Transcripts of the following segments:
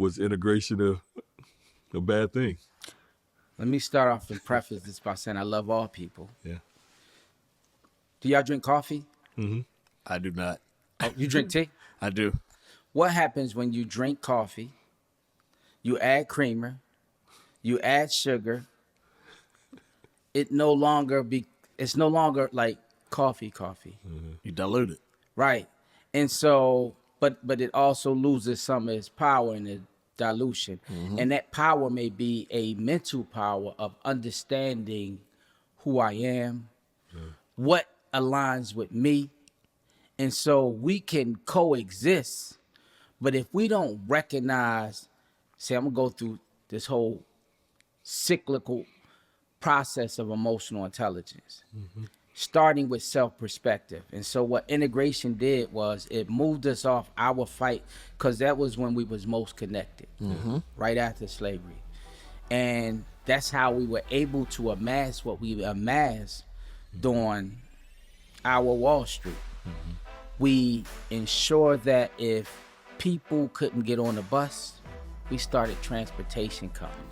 Was integration a bad thing? Let me start off and preface this by saying I love all people. Yeah. Do y'all drink coffee? I do not. Oh, you drink tea? I do. What happens when you drink coffee, you add creamer, you add sugar, it's no longer like coffee. You dilute it. Right. And so but it also loses some of its power in the dilution. And that power may be a mental power of understanding who I am, what aligns with me. And so we can coexist, but if we don't recognize, say, I'm gonna go through this whole cyclical process of emotional intelligence, starting with self-perspective. And so what integration did was it moved us off our fight, because that was when we was most connected, right after slavery. And that's how we were able to amass what we amassed during our Wall Street. We ensured that if people couldn't get on the bus, we started transportation companies.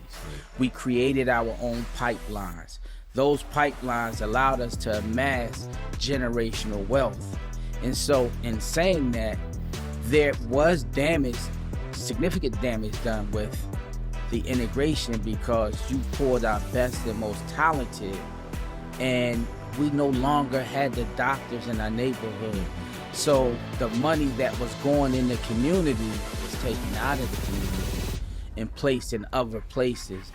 We created our own pipelines. Those pipelines allowed us to amass generational wealth. And so in saying that, there was damage, significant damage done with the integration, because you pulled our best and most talented, and we no longer had the doctors in our neighborhood. So the money that was going in the community was taken out of the community and placed in other places.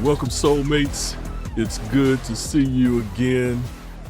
Welcome, soulmates. It's good to see you again.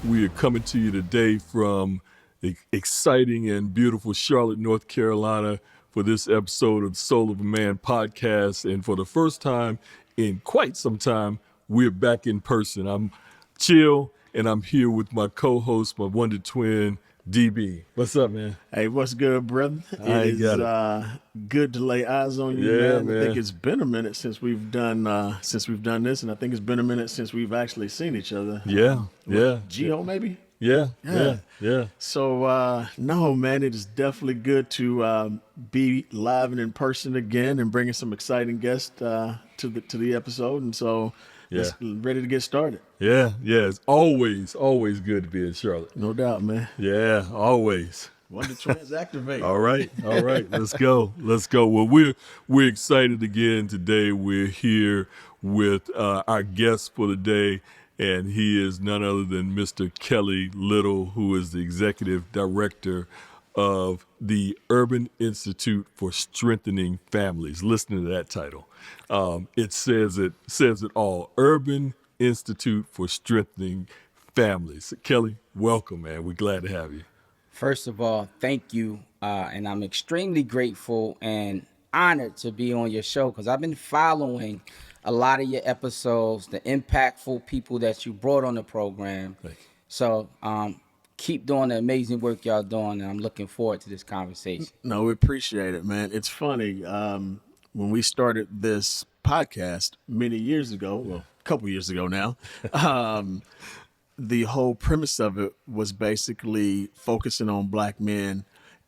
We are coming to you today from the exciting and beautiful Charlotte, North Carolina, for this episode of the Soul of a Man podcast. And for the first time in quite some time, we're back in person. I'm Chill, and I'm here with my co-host, my wonder twin, DB. What's up, man? Hey, what's good, brother? It is good to lay eyes on you, man. I think it's been a minute since we've done this, and I think it's been a minute since we've actually seen each other. Yeah. Geo, maybe? Yeah. So, no, man, it is definitely good to be live and in person again, and bringing some exciting guests to the episode. And so, it's ready to get started. Yeah. It's always good to be in Charlotte. No doubt, man. Yeah, always. Wonder Twins activate. All right. Let's go. Well, we're excited again today. We're here with our guest for the day, and he is none other than Mr. Kelly Little, who is the executive director of the Urban Institute for Strengthening Families. Listen to that title. It says it all. Urban Institute for Strengthening Families. Kelly, welcome, man. We're glad to have you. First of all, thank you. And I'm extremely grateful and honored to be on your show, because I've been following a lot of your episodes, the impactful people that you brought on the program. Thank you. So keep doing the amazing work y'all doing, and I'm looking forward to this conversation. No, we appreciate it, man. It's funny. When we started this podcast many years ago, well, a couple years ago now, the whole premise of it was basically focusing on Black men,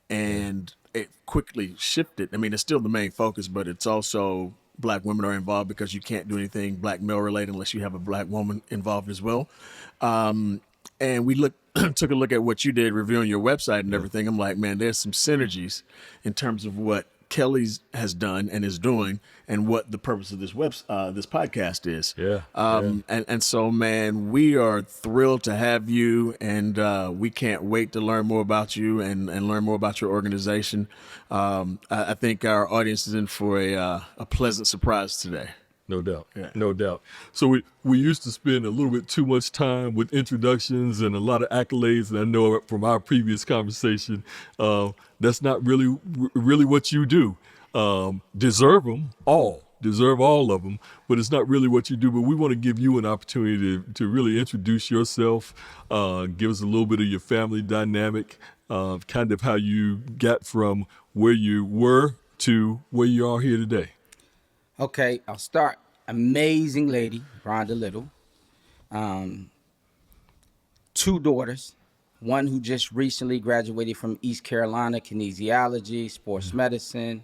and it quickly shifted. I mean, it's still the main focus, but it's also Black women are involved, because you can't do anything Black male related unless you have a Black woman involved as well. And we took a look at what you did, reviewing your website and everything. I'm like, man, there's some synergies in terms of what Kelly's has done and is doing, and what the purpose of this this podcast is. And so, man, we are thrilled to have you, and we can't wait to learn more about you and learn more about your organization. I think our audience is in for a pleasant surprise today. No doubt. So we used to spend a little bit too much time with introductions and a lot of accolades, and I know from our previous conversation, that's not really what you do. Deserve all of them, but it's not really what you do. But we want to give you an opportunity to really introduce yourself, give us a little bit of your family dynamic, kind of how you got from where you were to where you are here today. Okay, I'll start. Amazing lady, Rhonda Little. Um, two daughters. One who just recently graduated from East Carolina, kinesiology, sports medicine.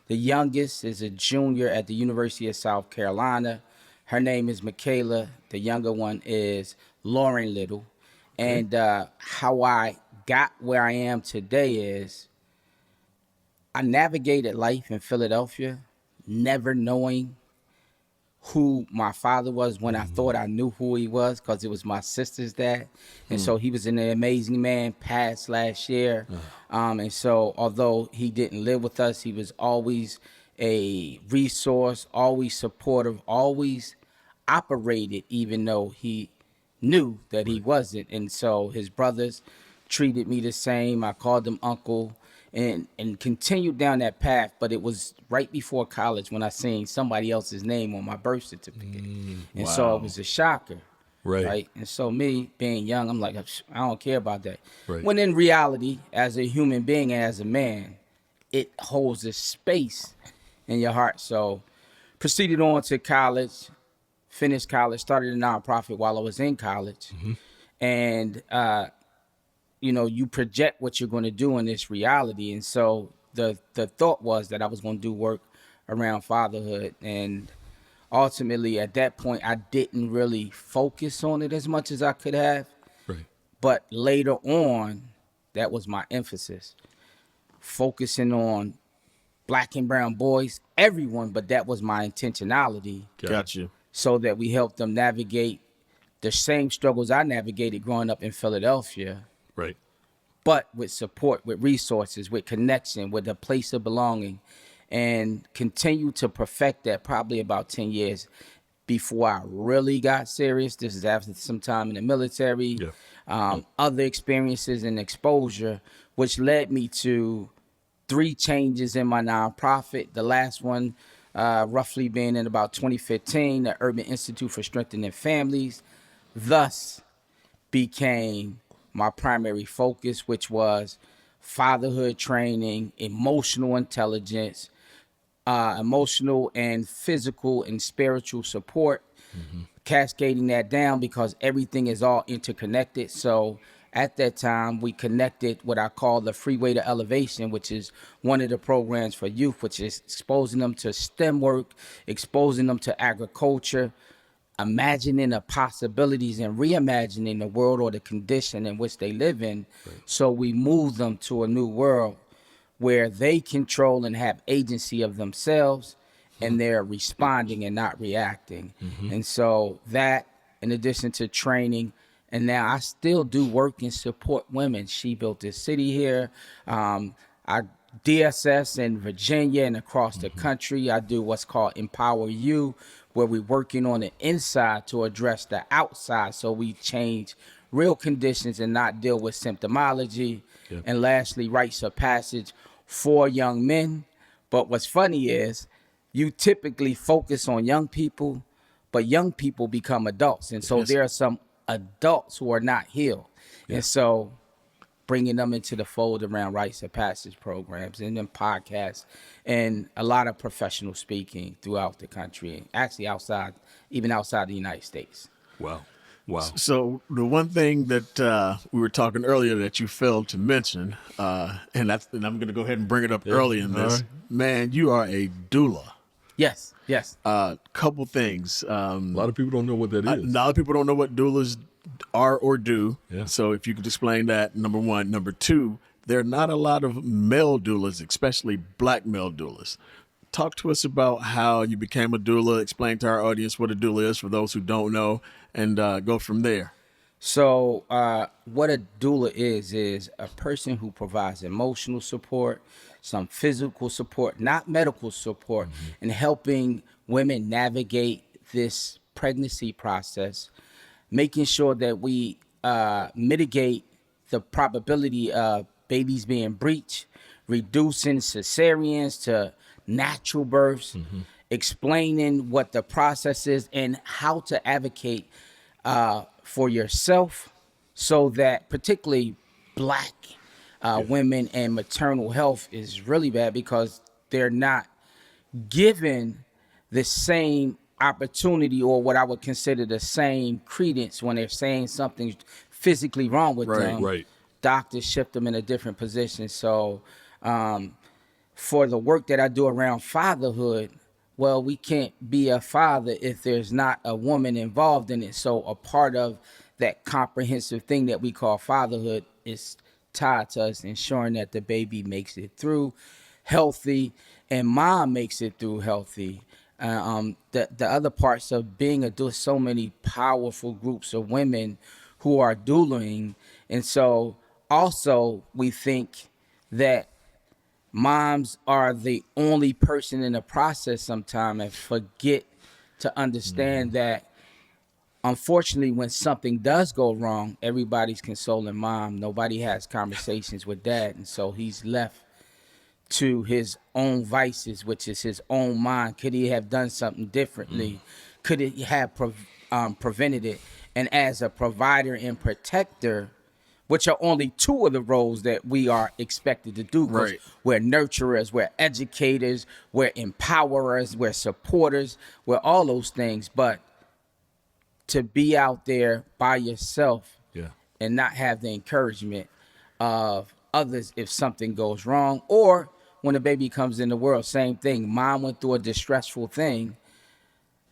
The youngest is a junior at the University of South Carolina. Her name is Michaela. The younger one is Lauren Little. And how I got where I am today is I navigated life in Philadelphia, never knowing who my father was when I thought I knew who he was, because it was my sister's dad. And so he was an amazing man, passed last year. And so although he didn't live with us, he was always a resource, always supportive, always operated even though he knew that he wasn't. And so his brothers treated me the same. I called them uncle and continued down that path. But it was right before college when I seen somebody else's name on my birth certificate. And so it was a shocker. Right. And so me being young, I'm like, I don't care about that. Right. When in reality, as a human being and as a man, it holds a space in your heart. So proceeded on to college, finished college, started a nonprofit while I was in college. And, you project what you're going to do in this reality. And so the thought was that I was going to do work around fatherhood. And ultimately, at that point, I didn't really focus on it as much as I could have. Right. But later on, that was my emphasis, focusing on Black and brown boys, everyone, but that was my intentionality. Got you. So that we help them navigate the same struggles I navigated growing up in Philadelphia, Right. but with support, with resources, with connection, with a place of belonging, and continue to perfect that probably about 10 years before I really got serious. This is after some time in the military, other experiences and exposure, which led me to 3 changes in my nonprofit. The last one roughly being in about 2015, the Urban Institute for Strengthening Families, thus became my primary focus, which was fatherhood training, emotional intelligence, emotional and physical and spiritual support, cascading that down because everything is all interconnected. So at that time, we connected what I call the Freeway to Elevation, which is one of the programs for youth, which is exposing them to STEM work, exposing them to agriculture, imagining the possibilities and reimagining the world or the condition in which they live in. So we move them to a new world where they control and have agency of themselves, and they're responding and not reacting. And so that, in addition to training, and now I still do work and support women. She built this city here. I DSS in Virginia and across the country. I do what's called Empower You, where we're working on the inside to address the outside, so we change real conditions and not deal with symptomology. And lastly, rites of passage for young men. But what's funny is you typically focus on young people, but young people become adults. And so there are some adults who are not healed. And so bringing them into the fold around rites of passage programs and then podcasts and a lot of professional speaking throughout the country, actually even outside the United States. Wow. So the one thing that we were talking earlier that you failed to mention, and I'm going to go ahead and bring it up early in this, man, you are a doula. Yes. Couple things. A lot of people don't know what that is. A lot of people don't know what doulas are or do. Yeah. So if you could explain that, number one. Number two, there are not a lot of male doulas, especially Black male doulas. Talk to us about how you became a doula. Explain to our audience what a doula is for those who don't know, and go from there. So what a doula is a person who provides emotional support, some physical support, not medical support, and helping women navigate this pregnancy process, making sure that we mitigate the probability of babies being breached, reducing cesareans to natural births, explaining what the process is and how to advocate for yourself, so that particularly Black women, and maternal health is really bad because they're not given the same opportunity, or what I would consider the same credence when they're saying something physically wrong with Right, them. right. Doctors shift them in a different position. So for the work that I do around fatherhood, well, we can't be a father if there's not a woman involved in it. So a part of that comprehensive thing that we call fatherhood is tied to us ensuring that the baby makes it through healthy and mom makes it through healthy. The other parts of being a doula, so many powerful groups of women who are doulaing, and so also we think that moms are the only person in the process sometimes, and forget to understand that unfortunately when something does go wrong, everybody's consoling mom. Nobody has conversations with dad, and so he's left to his own vices, which is his own mind. Could he have done something differently? Could he have prevented it? And as a provider and protector, which are only two of the roles that we are expected to do, because right. we're nurturers, we're educators, we're empowerers, we're supporters, we're all those things. But to be out there by yourself Yeah. and not have the encouragement of others if something goes wrong, or when a baby comes in the world, same thing. Mom went through a distressful thing.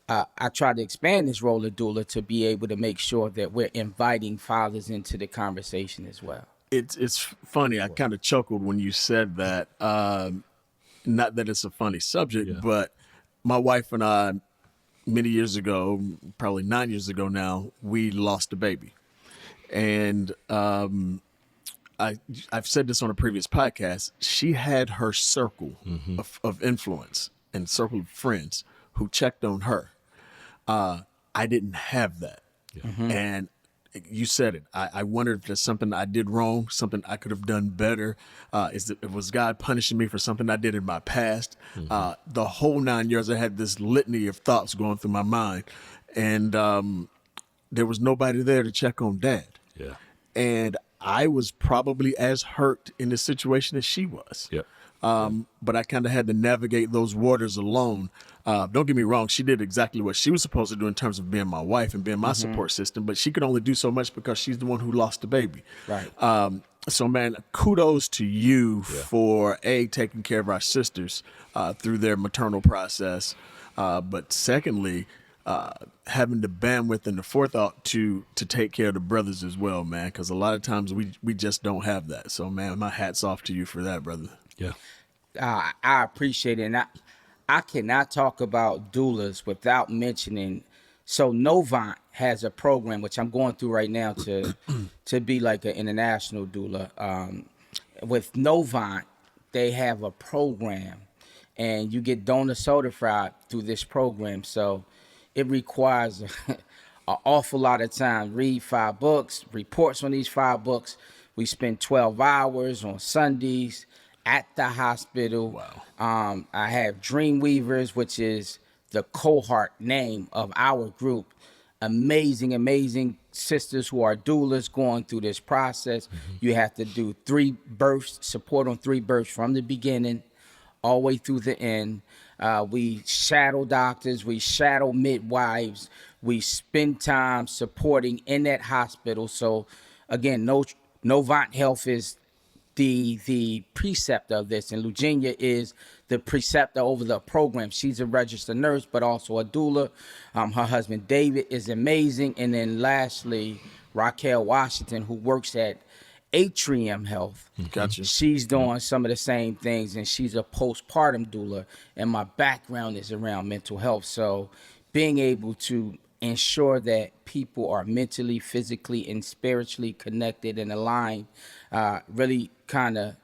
I try to expand this role of doula to be able to make sure that we're inviting fathers into the conversation as well. It's funny. I kind of chuckled when you said that. Not that it's a funny subject, Yeah. but my wife and I, many years ago, probably 9 years ago now, we lost a baby, and I've said this on a previous podcast. She had her circle of influence and circle of friends who checked on her. I didn't have that. And you said it. I wondered if there's something I did wrong, something I could have done better. Was God punishing me for something I did in my past? The whole 9 years, I had this litany of thoughts going through my mind, and there was nobody there to check on Dad. Yeah. And I was probably as hurt in this situation as she was. Yep. But I kind of had to navigate those waters alone. Don't get me wrong, she did exactly what she was supposed to do in terms of being my wife and being my support system, but she could only do so much because she's the one who lost the baby. Right. So, man, kudos to you for taking care of our sisters through their maternal process, but secondly, having the bandwidth and the forethought to take care of the brothers as well, man, because a lot of times we just don't have that. So, man, my hat's off to you for that, brother. Yeah. I appreciate it. And I cannot talk about doulas without mentioning. So Novant has a program which I'm going through right now to be like an international doula. With Novant, they have a program, and you get donor certified through this program. So it requires an awful lot of time. Read 5 books, reports on these 5 books. We spend 12 hours on Sundays at the hospital. Wow. I have Dreamweavers, which is the cohort name of our group. Amazing sisters who are doulas going through this process. You have to do 3 births, support on 3 births from the beginning all the way through the end. We shadow doctors, we shadow midwives, we spend time supporting in that hospital. So again, Novant Health is the preceptor of this, and Lugenia is the preceptor over the program. She's a registered nurse, but also a doula. Her husband David is amazing, and then lastly, Raquel Washington, who works at Atrium Health. Gotcha. She's doing some of the same things, and she's a postpartum doula. And my background is around mental health, so being able to ensure that people are mentally, physically, and spiritually connected and aligned really kind of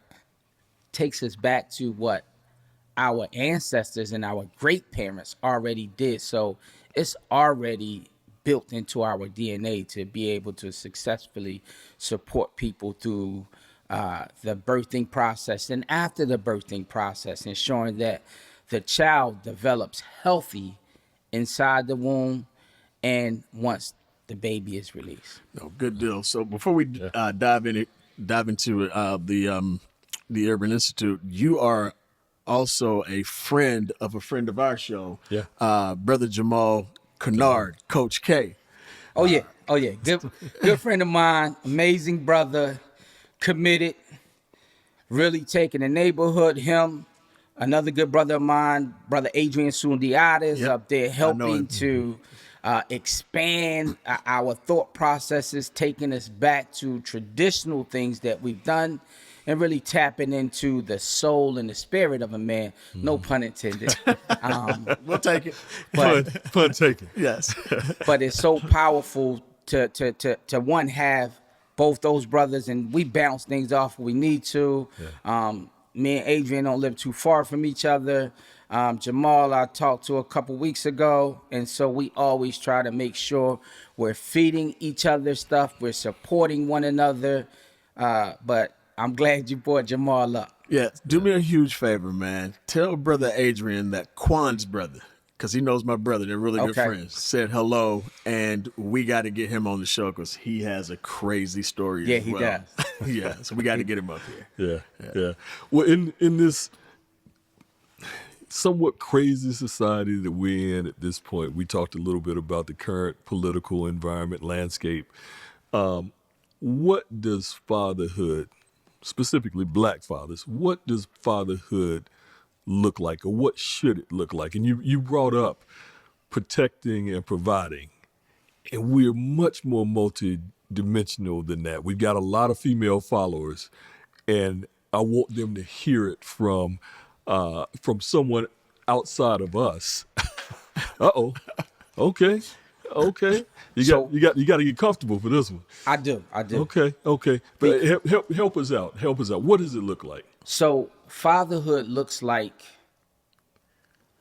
takes us back to what our ancestors and our great parents already did. So it's already built into our DNA to be able to successfully support people through the birthing process and after the birthing process, ensuring that the child develops healthy inside the womb and once the baby is released. No, good deal. So before we dive in it, dive into the Urban Institute, you are also a friend of our show, Yeah. Brother Jamal Kennard, Coach K. Oh yeah, oh yeah. Good friend of mine, amazing brother, committed, really taking the neighborhood. Him, another good brother of mine, brother Adrian Sundiatis, Yep, up there I know helping him. to expand our thought processes, taking us back to traditional things that we've done, and really tapping into the soul and the spirit of a man. No pun intended. We'll take it. Fun taken. Yes. But it's so powerful to one have both those brothers, and we bounce things off when we need to. Me and Adrian don't live too far from each other. Jamal I talked to a couple weeks ago, and so we always try to make sure we're feeding each other stuff, we're supporting one another. But I'm glad you brought Jamal up. Yeah, do me a huge favor, man. Tell Brother Adrian that Quan's brother, because he knows my brother, they're really good Okay. friends, said hello, and we got to get him on the show because he has a crazy story Yeah, as he well. does. Yeah, so we got to get him up here. Yeah. Well, in this somewhat crazy society that we're in at this point, we talked a little bit about the current political environment landscape. What does fatherhood, specifically black fathers, what does fatherhood look like, or what should it look like? And you brought up protecting and providing, and we're much more multi-dimensional than that. We've got a lot of female followers, and I want them to hear it from someone outside of us. Uh-oh. Okay. You got to get comfortable for this one. I do. Okay. But help us out. What does it look like? So fatherhood looks like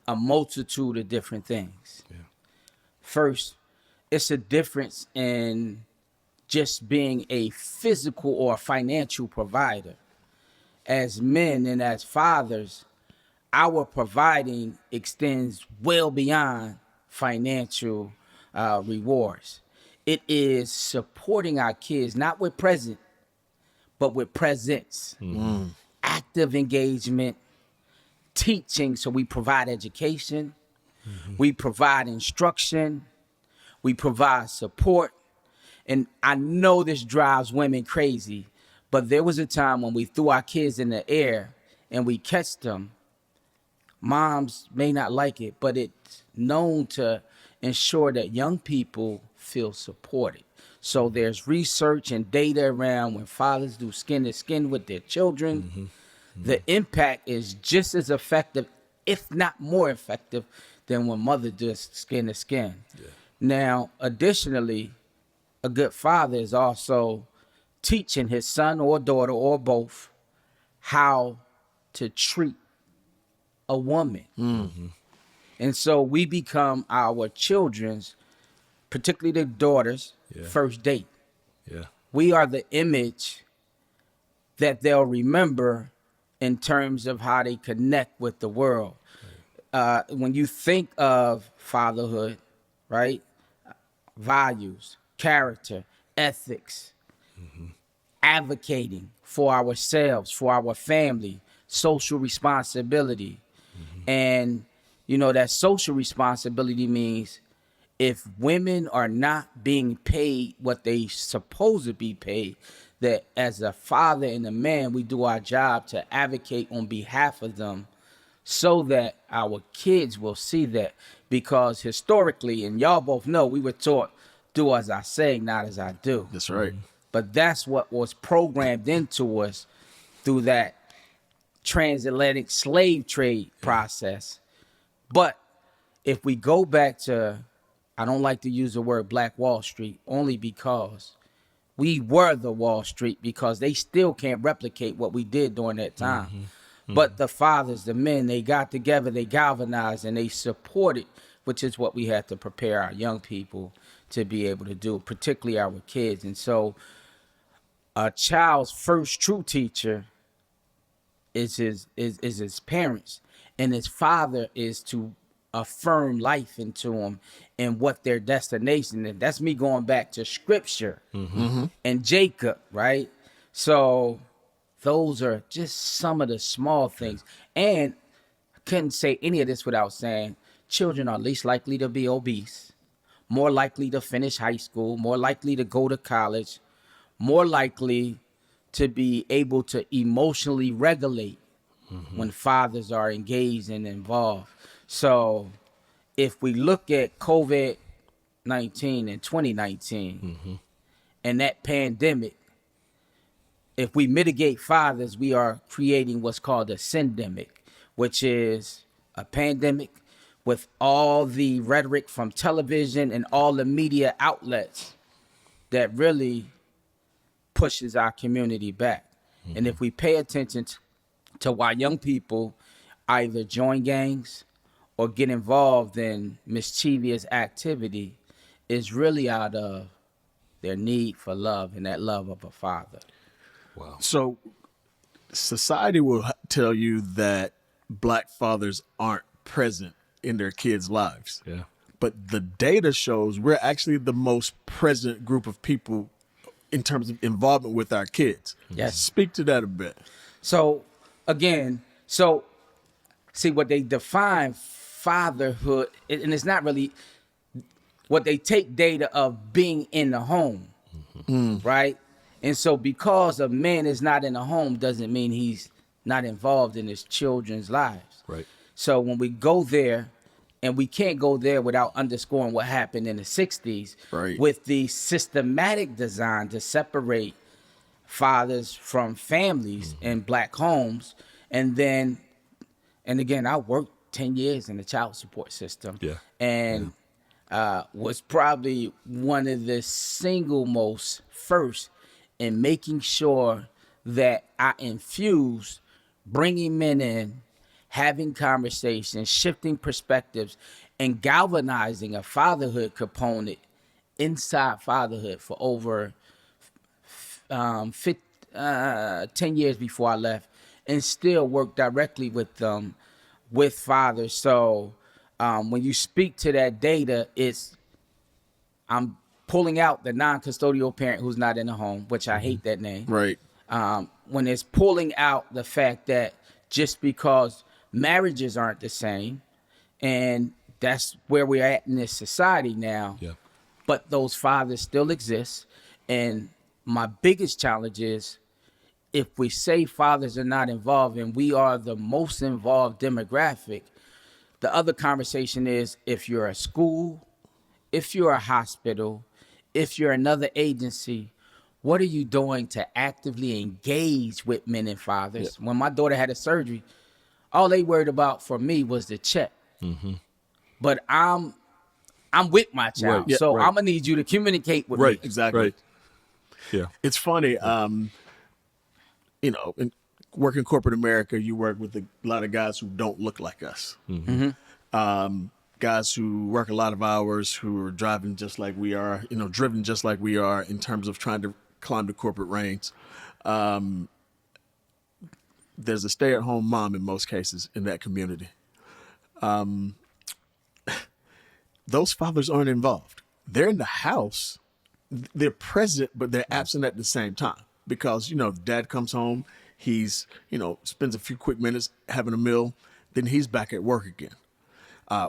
a multitude of different things. Yeah. First, it's a difference in just being a physical or financial provider. As men and as fathers, our providing extends well beyond financial rewards. It is supporting our kids, not with present, but with presence, active engagement, teaching. So we provide education, we provide instruction, we provide support. And I know this drives women crazy, but there was a time when we threw our kids in the air and we catch them. Moms may not like it, but it's known to ensure that young people feel supported. So there's research and data around when fathers do skin to skin with their children, the impact is just as effective, if not more effective, than when mother does skin to skin. Yeah. Now, additionally, a good father is also teaching his son or daughter or both how to treat a woman. And so we become our children's, particularly the daughters, first date. Yeah. We are the image that they'll remember in terms of how they connect with the world. When you think of fatherhood, right? Values, character, ethics, advocating for ourselves, for our family, social responsibility. And, you know, that social responsibility means if women are not being paid what they supposed to be paid, that as a father and a man, we do our job to advocate on behalf of them so that our kids will see that. Because historically, and y'all both know, we were taught, do as I say, not as I do. That's right. But that's what was programmed into us through that transatlantic slave trade process. But if we go back to, I don't like to use the word Black Wall Street, only because we were the Wall Street, because they still can't replicate what we did during that time. But the fathers, the men, they got together, they galvanized, and they supported, which is what we had to prepare our young people to be able to do, particularly our kids. And so a child's first true teacher is his parents, and his father is to affirm life into them and what their destination is. That's me going back to scripture and Jacob, right? So those are just some of the small things. And I couldn't say any of this without saying children are least likely to be obese, more likely to finish high school, more likely to go to college, more likely to be able to emotionally regulate when fathers are engaged and involved. So if we look at COVID-19 in 2019 and that pandemic, if we mitigate fathers, we are creating what's called a syndemic, which is a pandemic with all the rhetoric from television and all the media outlets that really pushes our community back. And if we pay attention to why young people either join gangs or get involved in mischievous activity, is really out of their need for love and that love of a father. Wow. So society will tell you that black fathers aren't present in their kids' lives. Yeah. But the data shows we're actually the most present group of people in terms of involvement with our kids. Yes. Speak to that a bit. So again, see what they define fatherhood, and it's not really what they take data of being in the home, right? And so because a man is not in the home doesn't mean he's not involved in his children's lives. Right. So when we go there, and we can't go there without underscoring what happened in the 60s Right. with the systematic design to separate fathers from families in black homes. And again, I worked 10 years in the child support system. Yeah. And was probably one of the single most first in making sure that I infused bringing men in, having conversations, shifting perspectives, and galvanizing a fatherhood component inside fatherhood for over 10 years before I left, and still work directly with them, with fathers. So when you speak to that data, I'm pulling out the non-custodial parent who's not in the home, which I hate that name. Right. When it's pulling out the fact that just because marriages aren't the same, and that's where we're at in this society now, Yeah. but those fathers still exist. And my biggest challenge is if we say fathers are not involved and we are the most involved demographic, the other conversation is if you're a school, if you're a hospital, if you're another agency, what are you doing to actively engage with men and fathers? When my daughter had a surgery, all they worried about for me was the check. But I'm with my child, Right. Yeah, so right. I'm gonna need you to communicate with Right. me. Exactly. Right. Yeah. It's funny, in working corporate America, you work with a lot of guys who don't look like us. Guys who work a lot of hours, who are driving just like we are, driven just like we are in terms of trying to climb the corporate ranks. There's a stay-at-home mom in most cases in that community. Those fathers aren't involved. They're in the house. They're present, but they're absent at the same time because, dad comes home, he's, spends a few quick minutes having a meal, then he's back at work again.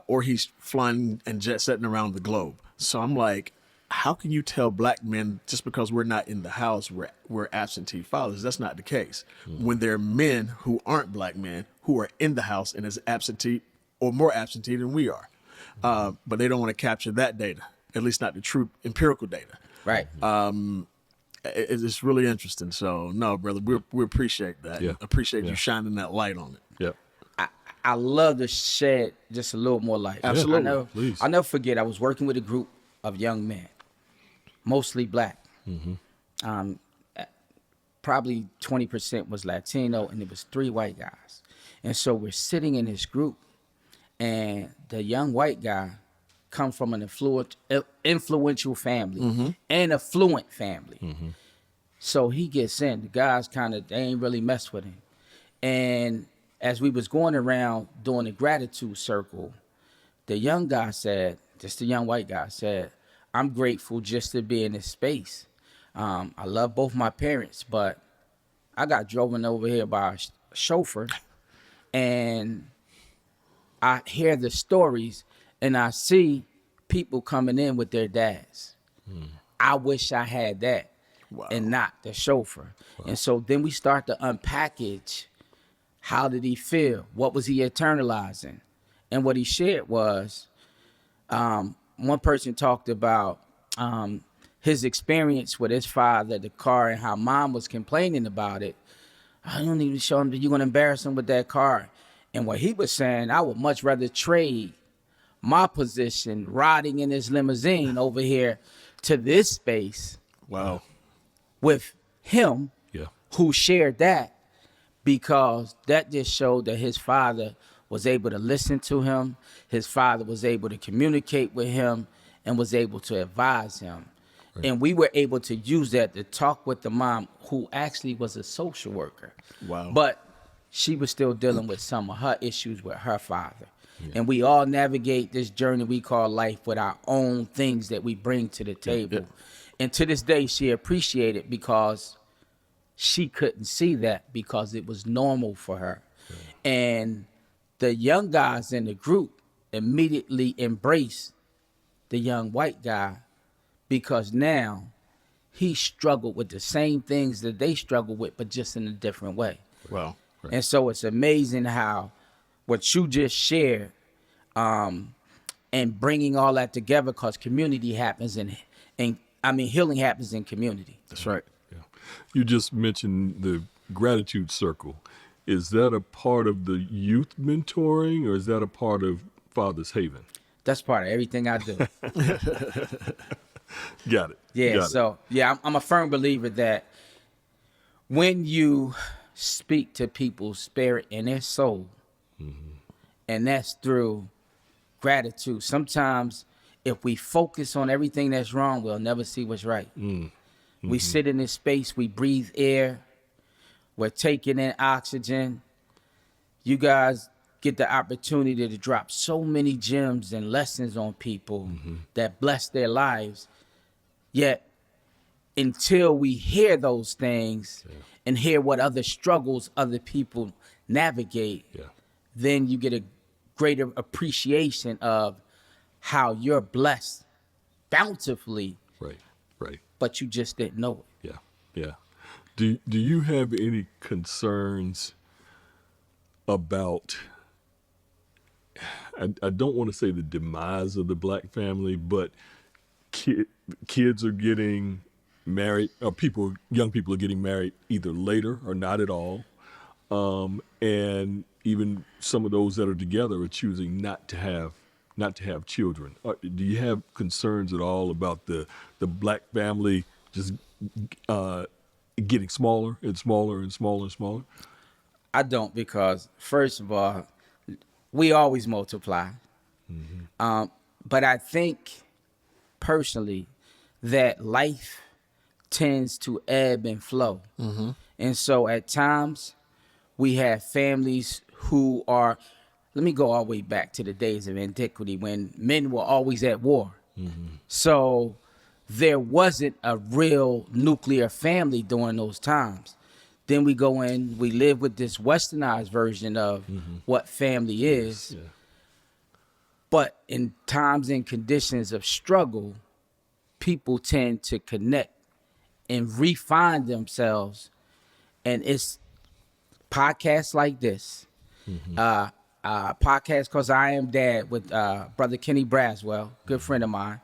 Or he's flying and jet setting around the globe. So I'm like, how can you tell black men just because we're not in the house, we're absentee fathers? That's not the case. When there are men who aren't black men who are in the house and is absentee or more absentee than we are. But they don't want to capture that data, at least not the true empirical data. Right. It's really interesting. So no, brother, we appreciate that. Yeah. Appreciate Yeah. you shining that light on it. Yep. I love to shed just a little more light. Absolutely. Please. I'll never forget, I was working with a group of young men, mostly black. Probably 20% was Latino, and it was 3 white guys. And so we're sitting in this group, and the young white guy comes from an influential family and affluent family. So he gets in. The guys they ain't really mess with him. And as we was going around doing the gratitude circle, the young guy said, just the young white guy said, I'm grateful just to be in this space. I love both my parents, but I got driven over here by a chauffeur, and I hear the stories, and I see people coming in with their dads. I wish I had that Wow. and not the chauffeur. And so then we start to unpackage, how did he feel? What was he internalizing? And what he shared was, one person talked about his experience with his father, the car, and how mom was complaining about it. I don't even show him that you're going to embarrass him with that car. And what he was saying, I would much rather trade my position riding in this limousine over here to this space Wow. with him Yeah. who shared that, because that just showed that his father was able to listen to him. His father was able to communicate with him and was able to advise him. Right. And we were able to use that to talk with the mom, who actually was a social worker. Wow. But she was still dealing with some of her issues with her father. Yeah. And we all navigate this journey we call life with our own things that we bring to the table. Yeah. And to this day, she appreciated, because she couldn't see that because it was normal for her. Yeah. And the young guys in the group immediately embraced the young white guy, because now he struggled with the same things that they struggled with, but just in a different way. Wow. Right. And so it's amazing how what you just shared, and bringing all that together, because community happens healing happens in community. That's right. Yeah. You just mentioned the gratitude circle. Is that a part of the youth mentoring, or is that a part of Father's Haven? That's part of everything I do. Got it. Yeah. Got it. I'm a firm believer that when you speak to people's spirit and their soul, and that's through gratitude. Sometimes if we focus on everything that's wrong, we'll never see what's right. We sit in this space, we breathe air, we're taking in oxygen. You guys get the opportunity to drop so many gems and lessons on people that bless their lives. Yet, until we hear those things and hear what other struggles other people navigate, then you get a greater appreciation of how you're blessed bountifully. Right. But you just didn't know it. Yeah. Do you have any concerns about, I don't want to say the demise of the black family, but kids are getting married, or young people are getting married either later or not at all. And even some of those that are together are choosing not to have children. Do you have concerns at all about the black family just getting smaller and smaller and smaller and smaller? I don't, because first of all, we always multiply. But I think personally that life tends to ebb and flow. And so at times we have families who are, let me go all the way back to the days of antiquity when men were always at war. So there wasn't a real nuclear family during those times. Then we go in, we live with this westernized version of what family is. Yeah. But in times and conditions of struggle, people tend to connect and refine themselves. And it's podcasts like this, podcast called I Am Dad with Brother Kenny Braswell, good friend of mine,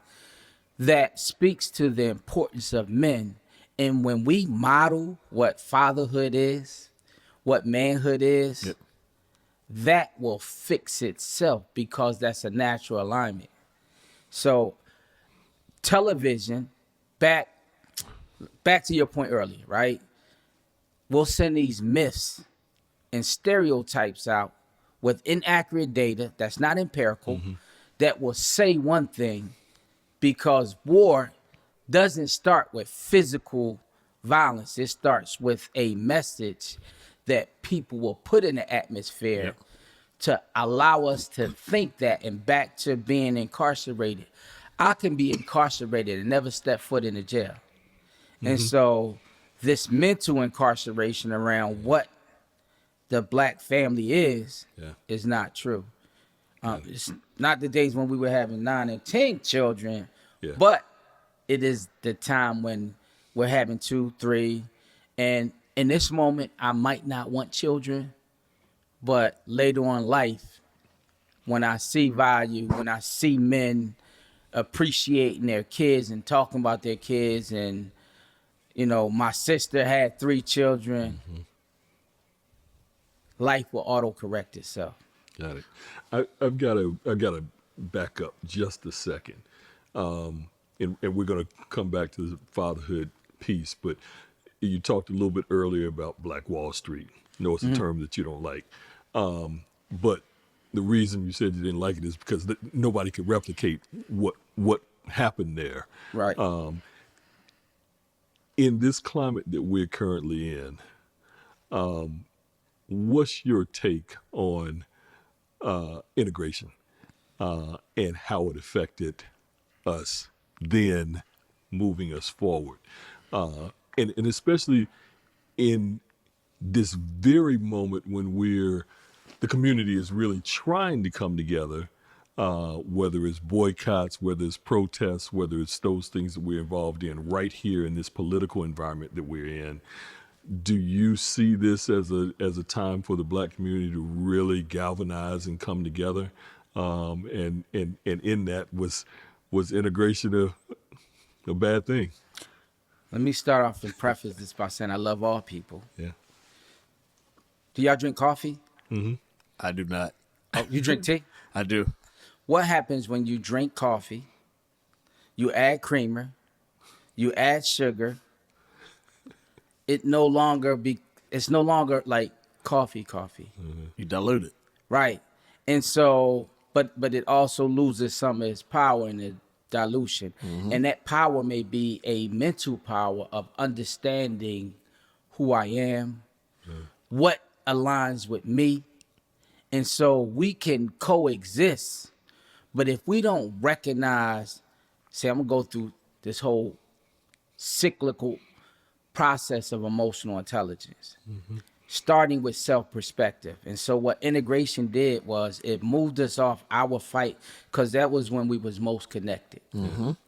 that speaks to the importance of men. And when we model what fatherhood is, what manhood is, that will fix itself, because that's a natural alignment. So television, back to your point earlier, right? We'll send these myths and stereotypes out with inaccurate data that's not empirical, that will say one thing, because war doesn't start with physical violence. It starts with a message that people will put in the atmosphere to allow us to think that. And back to being incarcerated. I can be incarcerated and never step foot in a jail. And so this mental incarceration around what the black family is Yeah. is not true. It's not the days when we were having 9 and 10 children, Yeah. but it is the time when we're having 2, 3. And in this moment, I might not want children, but later on in life, when I see value, when I see men appreciating their kids and talking about their kids, and my sister had 3 children, life will autocorrect itself. Got it. I've got to back up just a second, and we're going to come back to the fatherhood piece. But you talked a little bit earlier about Black Wall Street. I know it's a term that you don't like, but the reason you said you didn't like it is because nobody could replicate what happened there. Right. In this climate that we're currently in, what's your take on integration and how it affected us then, moving us forward, and especially in this very moment when the community is really trying to come together, whether it's boycotts, whether it's protests, whether it's those things that we're involved in right here in this political environment that we're in. Do you see this as a time for the black community to really galvanize and come together? And in that, was integration a bad thing? Let me start off and preface this by saying I love all people. Yeah. Do y'all drink coffee? I do not. Oh, you drink tea? I do. What happens when you drink coffee, you add creamer, you add sugar, it's no longer like coffee. You dilute it. Right. And so, but it also loses some of its power in the dilution. And that power may be a mental power of understanding who I am, what aligns with me. And so we can coexist. But if we don't recognize, say, I'm going to go through this whole cyclical process of emotional intelligence, starting with self-perspective. And so what integration did was it moved us off our fight, because that was when we was most connected,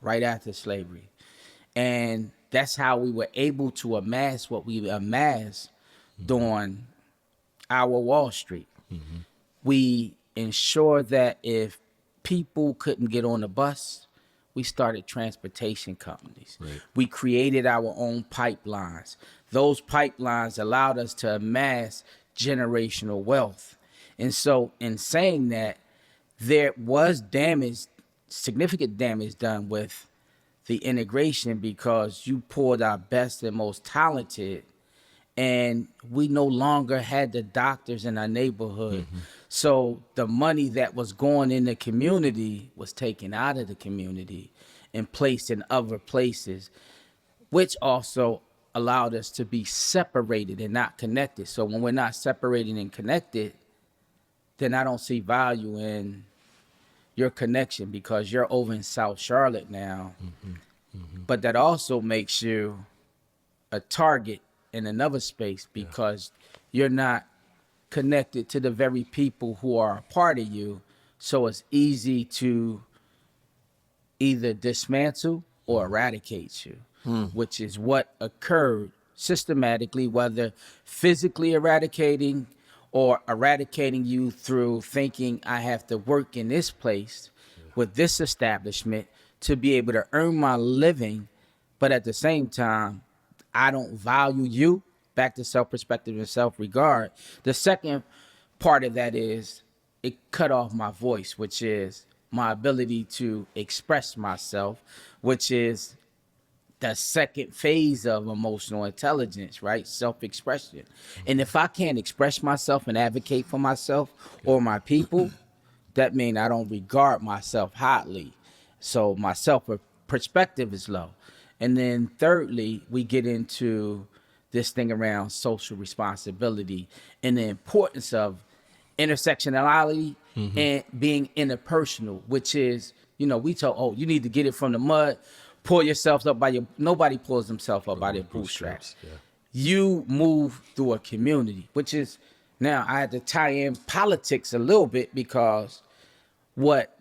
right after slavery. And that's how we were able to amass what we amassed during our Wall Street. We ensured that if people couldn't get on the bus, we started transportation companies. Right. We created our own pipelines. Those pipelines allowed us to amass generational wealth. And so in saying that, there was damage, significant damage done with the integration, because you pulled our best and most talented, and we no longer had the doctors in our neighborhood. So the money that was going in the community was taken out of the community and placed in other places, which also allowed us to be separated and not connected. So when we're not separated and connected, then I don't see value in your connection, because you're over in South Charlotte now. But that also makes you a target in another space, because you're not connected to the very people who are a part of you. So it's easy to either dismantle or eradicate you, which is what occurred systematically, whether physically eradicating or eradicating you through thinking I have to work in this place with this establishment to be able to earn my living, but at the same time, I don't value you. Back to self-perspective and self-regard. The second part of that is it cut off my voice, which is my ability to express myself, which is the second phase of emotional intelligence, right? Self-expression. And if I can't express myself and advocate for myself or my people, that means I don't regard myself highly. So my self-perspective is low. And then thirdly, we get into this thing around social responsibility and the importance of intersectionality and being interpersonal, which is, we told, you need to get it from the mud. pull yourself up by your, nobody pulls themselves up by their bootstraps. You move through a community, which is, now I had to tie in politics a little bit, because what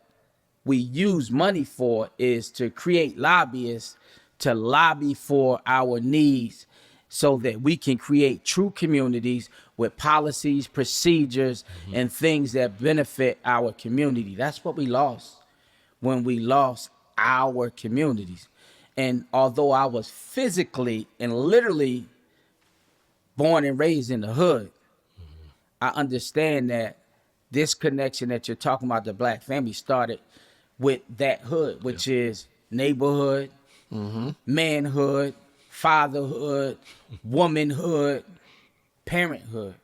we use money for is to create lobbyists to lobby for our needs, so that we can create true communities with policies, procedures, and things that benefit our community. That's what we lost when we lost our communities. And although I was physically and literally born and raised in the hood, I understand that this connection that you're talking about, the black family, started with that hood, which is neighborhood, manhood, fatherhood, womanhood, parenthood.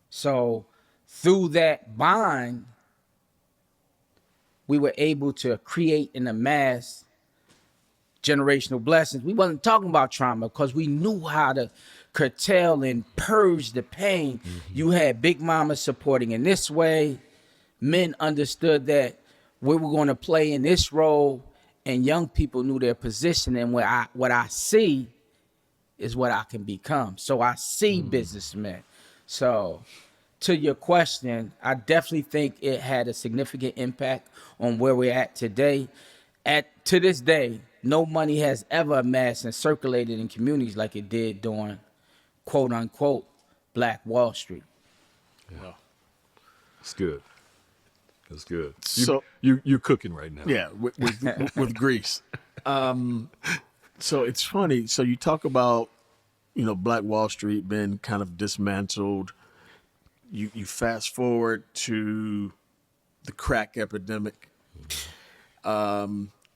So through that bond, we were able to create and amass generational blessings. We wasn't talking about trauma because we knew how to curtail and purge the pain. You had big mama supporting in this way. Men understood that we were going to play in this role, and young people knew their position. And what I see is what I can become. So I see businessmen. So to your question, I definitely think it had a significant impact on where we're at today. To this day, no money has ever amassed and circulated in communities like it did during, quote unquote, Black Wall Street. Yeah. That's good. That's good. So you're cooking right now. yeah, with grease. So it's funny. So you talk about, Black Wall Street being kind of dismantled. You fast forward to the crack epidemic,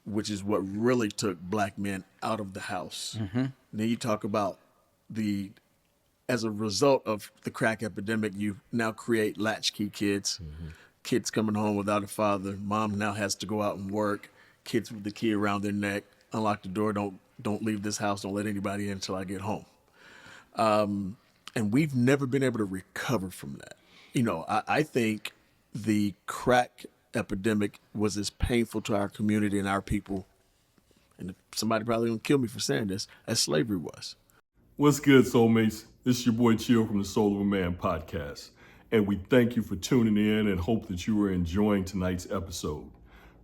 which is what really took black men out of the house. Then you talk about as a result of the crack epidemic, you now create latchkey kids, kids coming home without a father. Mom now has to go out and work. Kids with the key around their neck. Unlock the door. Don't leave this house. Don't let anybody in until I get home. And we've never been able to recover from that. I think the crack epidemic was as painful to our community and our people, and somebody probably gonna kill me for saying this, as slavery was. What's good, soulmates? This is your boy Chill from the Soul of a Man podcast. And we thank you for tuning in and hope that you are enjoying tonight's episode.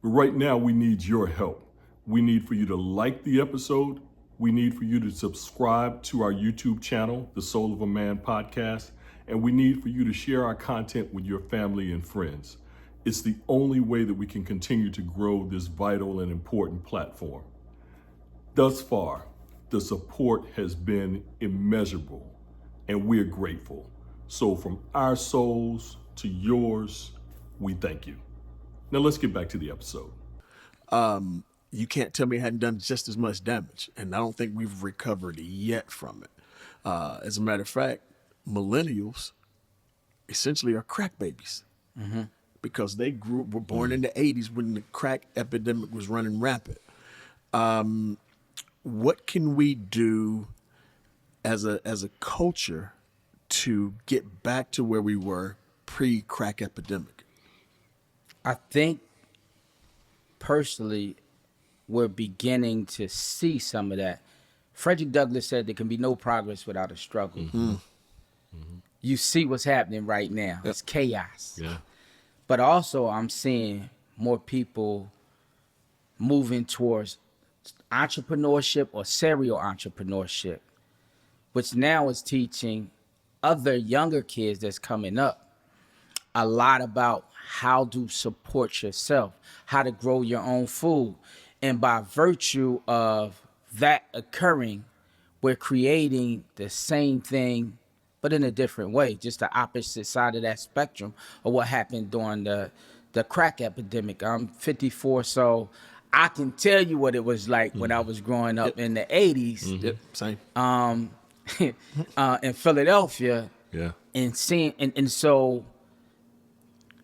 But right now, we need your help. We need for you to like the episode. We need for you to subscribe to our YouTube channel, the Soul of a Man podcast. And we need for you to share our content with your family and friends. It's the only way that we can continue to grow this vital and important platform. Thus far, the support has been immeasurable, and we're grateful. So from our souls to yours, we thank you. Now let's get back to the episode. You can't tell me it hadn't done just as much damage, and I don't think we've recovered yet from it. As a matter of fact, millennials essentially are crack babies because they were born in the 80s when the crack epidemic was running rampant. What can we do as a culture to get back to where we were pre-crack epidemic? I think personally, we're beginning to see some of that. Frederick Douglass said there can be no progress without a struggle. You see what's happening right now. It's chaos. Yeah. But also I'm seeing more people moving towards entrepreneurship or serial entrepreneurship, which now is teaching other younger kids that's coming up a lot about how to support yourself, how to grow your own food. And by virtue of that occurring, we're creating the same thing, but in a different way, just the opposite side of that spectrum of what happened during the crack epidemic. I'm 54, so I can tell you what it was like when I was growing up in the 80s. Yep, same. In Philadelphia. Yeah. And seeing, and so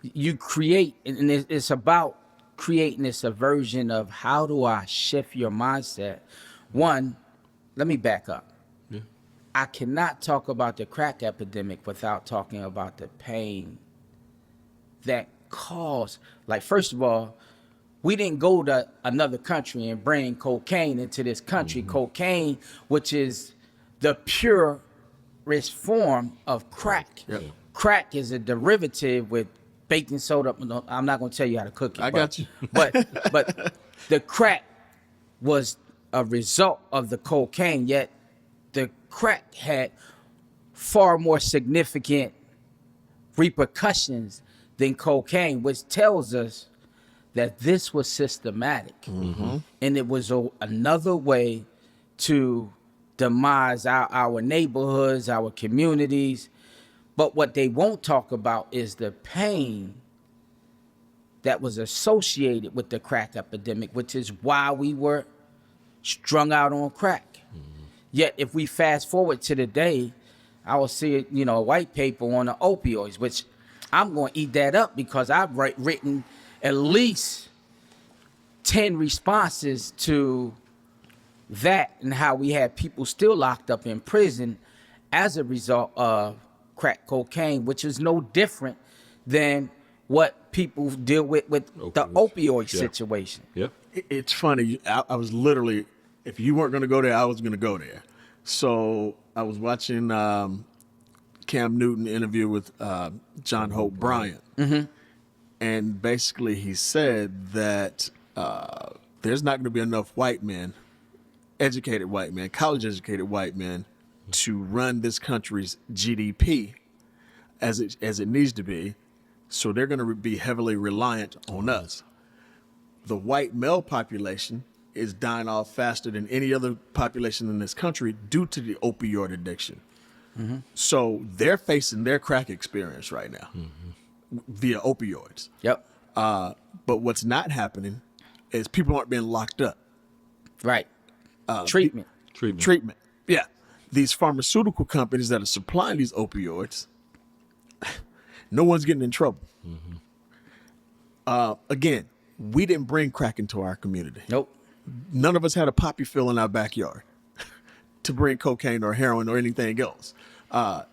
you create, and it's about creating this aversion of how do I shift your mindset. One, let me back up. Yeah. I cannot talk about the crack epidemic without talking about the pain that caused. Like, first of all, we didn't go to another country and bring cocaine into this country. Cocaine, which is the purest form of crack. Yep. Crack is a derivative with baking soda. No, I'm not going to tell you how to cook it. I got you. But the crack was a result of the cocaine, yet the crack had far more significant repercussions than cocaine, which tells us that this was systematic. And it was another way to demise our neighborhoods, our communities. But what they won't talk about is the pain that was associated with the crack epidemic, which is why we were strung out on crack. Yet if we fast forward to the day, I will see, a white paper on the opioids, which I'm going to eat that up because I've written at least 10 responses to that and how we had people still locked up in prison as a result of crack cocaine, which is no different than what people deal with the opioid situation. Yep. It's funny. I was literally, if you weren't going to go there, I was going to go there. So I was watching Cam Newton interview with John Hope Bryant. And basically he said that there's not going to be enough white men, educated white men, college-educated white men, to run this country's GDP as it needs to be. So they're going to be heavily reliant on us. The white male population is dying off faster than any other population in this country due to the opioid addiction. So they're facing their crack experience right now via opioids. Yep. But what's not happening is people aren't being locked up. Right. Treatment. Treatment. Yeah. These pharmaceutical companies that are supplying these opioids, no one's getting in trouble. Again, we didn't bring crack into our community. Nope. None of us had a poppy field in our backyard to bring cocaine or heroin or anything else.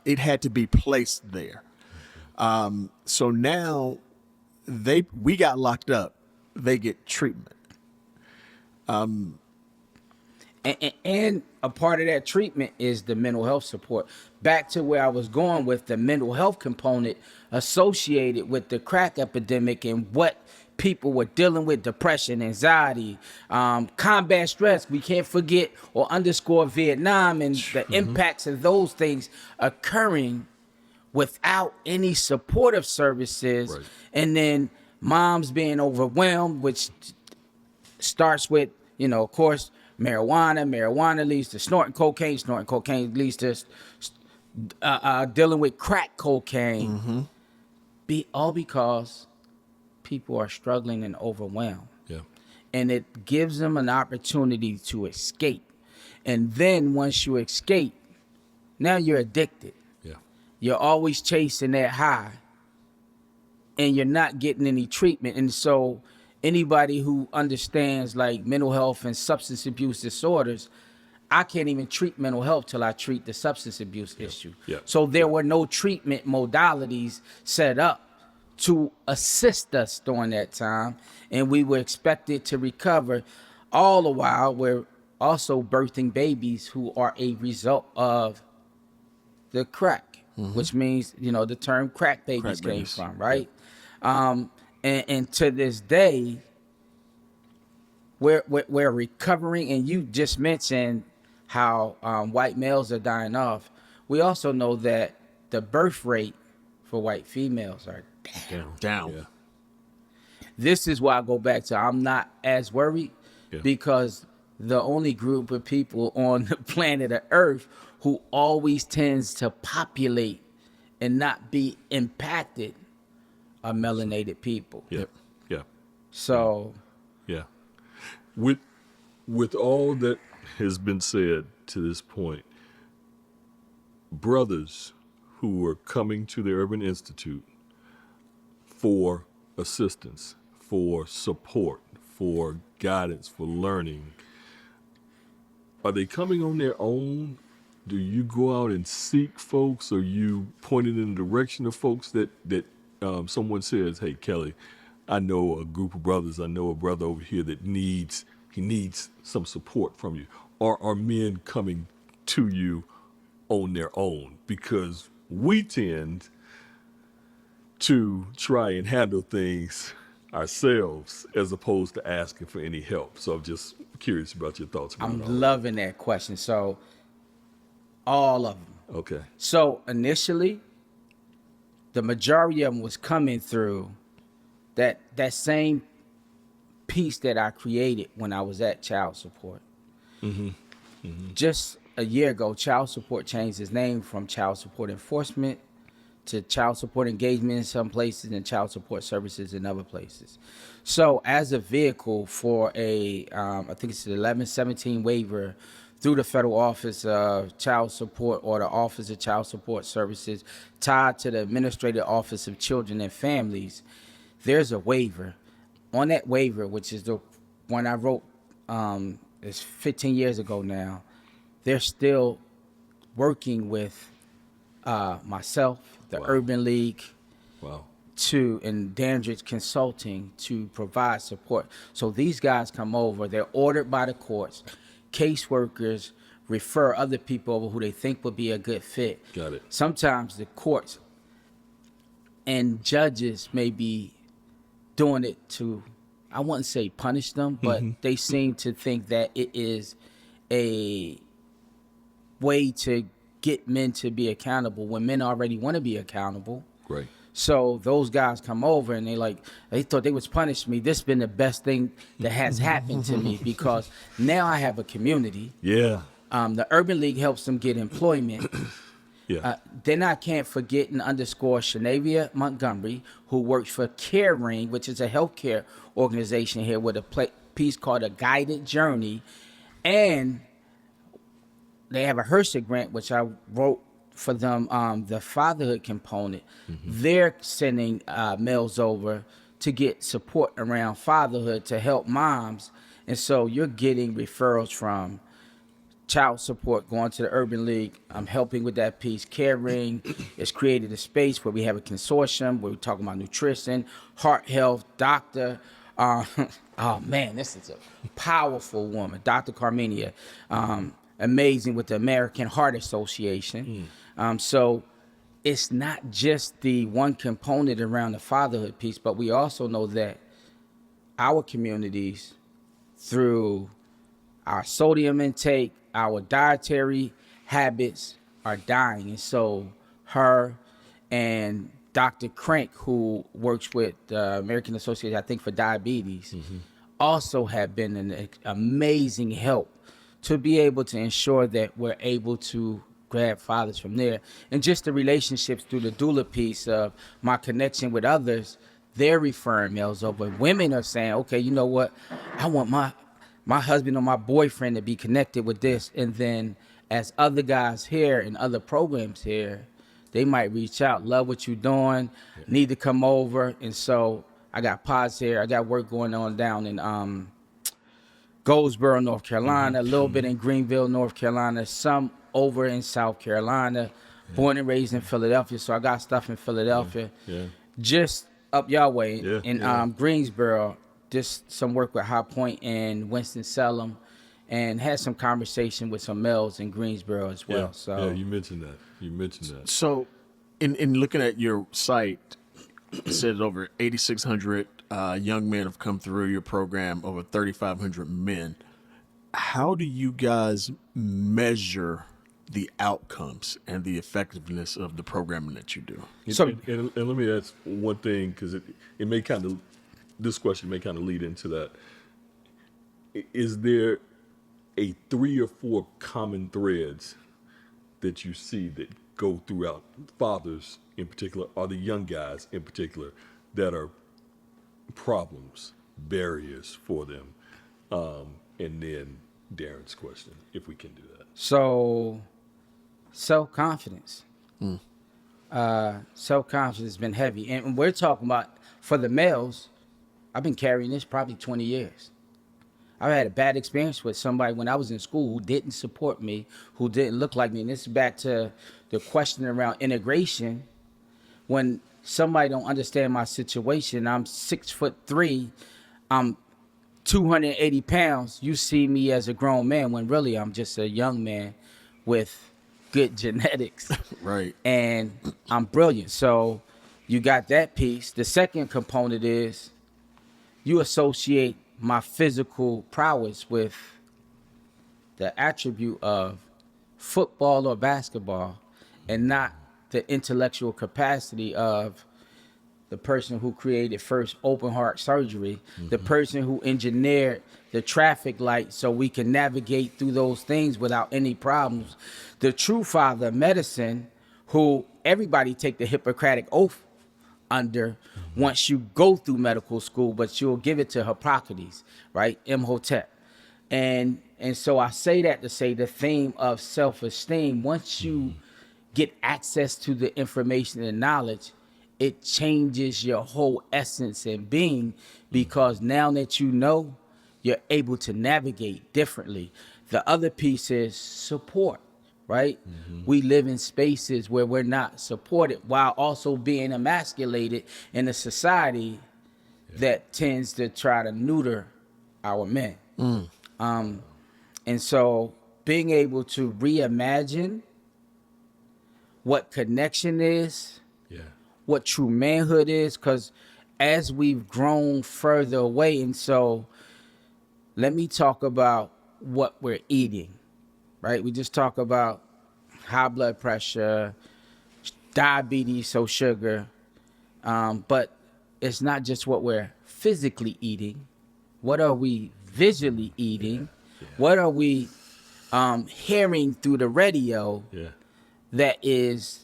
It had to be placed there. So now we got locked up. They get treatment. And a part of that treatment is the mental health support. Back to where I was going with the mental health component associated with the crack epidemic and what people were dealing with: depression, anxiety, combat stress. We can't forget or underscore Vietnam and the impacts of those things occurring without any supportive services. Right. And then moms being overwhelmed, which starts with, of course, marijuana leads to snorting cocaine leads to dealing with crack cocaine. All because people are struggling and overwhelmed. Yeah. And it gives them an opportunity to escape. And then once you escape, now you're addicted. Yeah. You're always chasing that high and you're not getting any treatment. And so anybody who understands like mental health and substance abuse disorders, I can't even treat mental health till I treat the substance abuse issue. Yeah. So there were no treatment modalities set up to assist us during that time. And we were expected to recover. All the while, we're also birthing babies who are a result of the crack, which means, the term crack babies came from, right? And to this day, we're recovering. And you just mentioned how white males are dying off. We also know that the birth rate for white females are down. Yeah. This is why I go back to I'm not as worried because the only group of people on the planet of Earth who always tends to populate and not be impacted are melanated people. Yeah. Yeah. So Yeah. With all that has been said to this point, brothers who are coming to the Urban Institute for assistance, for support, for guidance, for learning, are they coming on their own? Do you go out and seek folks? Or you pointed in the direction of folks that someone says, hey, Kelly, I know a group of brothers. I know a brother over here that needs some support from you. Or are men coming to you on their own? Because we tend to try and handle things ourselves as opposed to asking for any help. So I'm just curious about your thoughts around all I'm loving that question. So all of them. that. Okay. So initially, the majority of them was coming through that same piece that I created when I was at child support. Just a year ago, child support changed its name from child support enforcement to child support engagement in some places and child support services in other places. So as a vehicle for I think it's an 1117 waiver through the Federal Office of Child Support or the Office of Child Support Services tied to the Administrative Office of Children and Families, there's a waiver. On that waiver, which is the one I wrote, it's 15 years ago now, they're still working with myself, the Wow. Urban League, Wow. and Dandridge Consulting to provide support. So these guys come over, they're ordered by the courts. Caseworkers refer other people over who they think would be a good fit. Got it. Sometimes the courts and judges may be doing it to, I wouldn't say punish them, but they seem to think that it is a way to get men to be accountable when men already want to be accountable. Right. So those guys come over and they thought they was punishing me. This has been the best thing that has happened to me because now I have a community. Yeah. The Urban League helps them get employment. Yeah. Then I can't forget and underscore Shanavia Montgomery, who works for Caring, which is a healthcare organization here with a piece called A Guided Journey. And they have a HRSA grant, which I wrote for them, the fatherhood component. They're sending males over to get support around fatherhood to help moms. And so you're getting referrals from child support going to the Urban League. I'm helping with that piece. Caring has created a space where we have a consortium where we're talking about nutrition, heart health, doctor. Oh man, this is a powerful woman, Dr. Carmenia. Amazing with the American Heart Association. So it's not just the one component around the fatherhood piece, but we also know that our communities, through our sodium intake, our dietary habits, are dying. And so her and Dr. Crank, who works with the American Association, I think, for diabetes, also have been an amazing help to be able to ensure that we're able to grab fathers from there. And just the relationships through the doula piece of my connection with others, they're referring males over. Women are saying, okay, you know what? I want my husband or my boyfriend to be connected with this. And then as other guys here and other programs here, they might reach out, love what you're doing, need to come over. And so I got pods here. I got work going on down in Goldsboro, North Carolina, a little bit in Greenville, North Carolina, some over in South Carolina, born and raised in Philadelphia. So I got stuff in Philadelphia. Just up your way in Greensboro, just some work with High Point and Winston-Salem, and had some conversation with some males in Greensboro as well. So you mentioned that. So, in looking at your site, it said over 8,600 young men have come through your program, over 3,500 men. How do you guys measure the outcomes and the effectiveness of the programming that you do? So, and let me ask one thing, because it may kind of, this question may kind of lead into that. Is there a 3 or 4 common threads that you see that go throughout fathers in particular, or the young guys in particular, that are problems, barriers for them? And then Darren's question, if we can do that. So, self-confidence. Self-confidence has been heavy. And we're talking about, for the males, I've been carrying this probably 20 years. I had a bad experience with somebody when I was in school who didn't support me, who didn't look like me. And this is back to the question around integration. When somebody don't understand my situation. I'm 6'3", I'm 280 pounds. You see me as a grown man when really I'm just a young man with good genetics. Right. And I'm brilliant. So you got that piece. The second component is you associate my physical prowess with the attribute of football or basketball and not the intellectual capacity of the person who created first open heart surgery, the person who engineered the traffic light so we can navigate through those things without any problems, the true father of medicine, who everybody take the Hippocratic oath under once you go through medical school, but you'll give it to Hippocrates, right? Imhotep. And so I say that to say the theme of self-esteem, once you get access to the information and knowledge, it changes your whole essence and being, because now that you know, you're able to navigate differently. The other piece is support, right? We live in spaces where we're not supported while also being emasculated in a society that tends to try to neuter our men. And so being able to reimagine what connection is, what true manhood is, because as we've grown further away, and so let me talk about what we're eating, right? We just talk about high blood pressure, diabetes, so sugar, but it's not just what we're physically eating. What are we visually eating? What are we hearing through the radio that is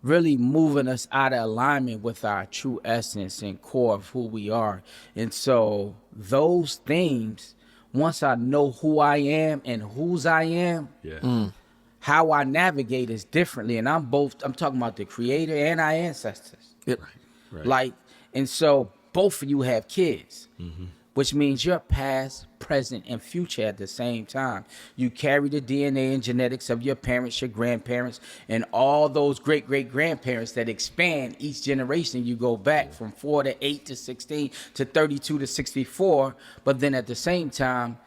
really moving us out of alignment with our true essence and core of who we are? And so those things, once I know who I am and whose I am, how I navigate is differently. And I'm talking about the creator and our ancestors. Yep. Right. Like, and so both of you have kids, which means you're past, present, and future at the same time. You carry the DNA and genetics of your parents, your grandparents, and all those great-great-grandparents that expand each generation. You go back from 4 to 8 to 16 to 32 to 64, but then at the same time,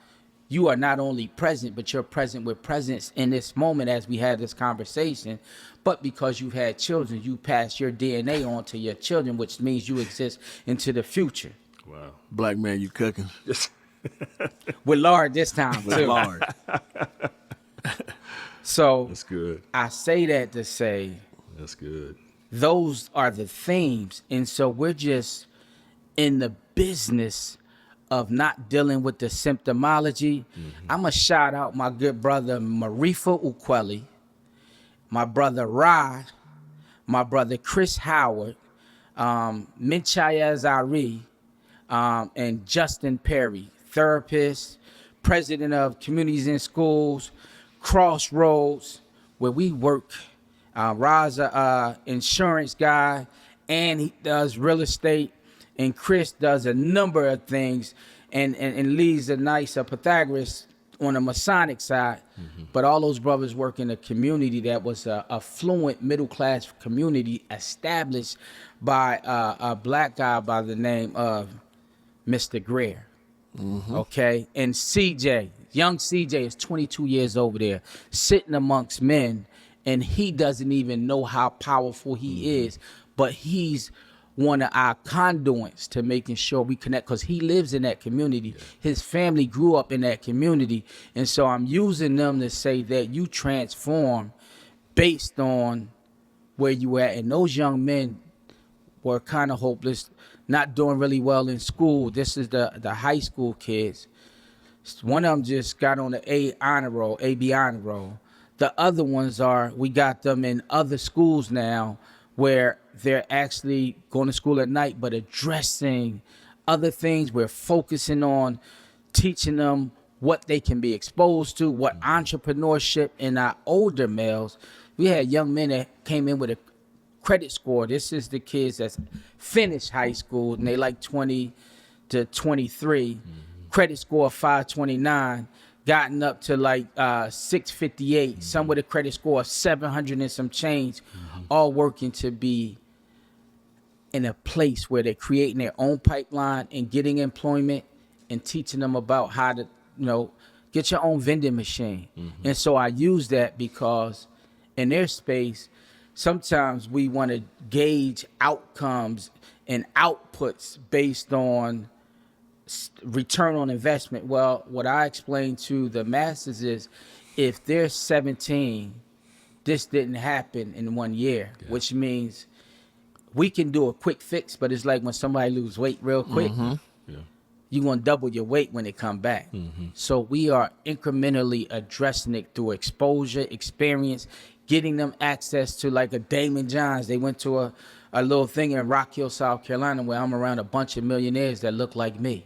you are not only present, but you're present with presence in this moment as we had this conversation. But because you've had children, you pass your DNA on to your children, which means you exist into the future. Wow. Black man, you cooking. With lard this time, With too. lard. So That's good. I say that to say That's good. those are the themes. And so we're just in the business of not dealing with the symptomology. I'm going to shout out my good brother Marifa Ukweli, my brother Rod, my brother Chris Howard, Minchaya Zari, and Justin Perry, therapist, president of Communities in Schools, Crossroads, where we work. Rod's a insurance guy, and he does real estate, and Chris does a number of things, and leads a nice Pythagoras on the Masonic side. But all those brothers work in a community that was a affluent middle-class community established by a black guy by the name of Mr. Greer. Okay, and CJ, young CJ is 22 years over there, sitting amongst men, and he doesn't even know how powerful he is, but he's one of our conduits to making sure we connect, because he lives in that community. His family grew up in that community, and so I'm using them to say that you transform based on where you at. And those young men were kind of hopeless, not doing really well in school. This is the high school kids. One of them just got on the AB honor roll. The other ones we got them in other schools now where they're actually going to school at night, but addressing other things. We're focusing on teaching them what they can be exposed to, what entrepreneurship. In our older males, we had young men that came in with a credit score. This is the kids that's finished high school, and they like 20 to 23. Credit score of 529, gotten up to like 658, some with a credit score of 700 and some change, all working to be in a place where they're creating their own pipeline and getting employment and teaching them about how to, get your own vending machine. And so I use that because in their space, sometimes we want to gauge outcomes and outputs based on return on investment. Well, what I explain to the masses is if they're 17, this didn't happen in 1 year, which means we can do a quick fix, but it's like when somebody lose weight real quick, you're going to double your weight when they come back. So we are incrementally addressing it through exposure, experience, getting them access to like a Damon Johns. They went to a little thing in Rock Hill, South Carolina, where I'm around a bunch of millionaires that look like me.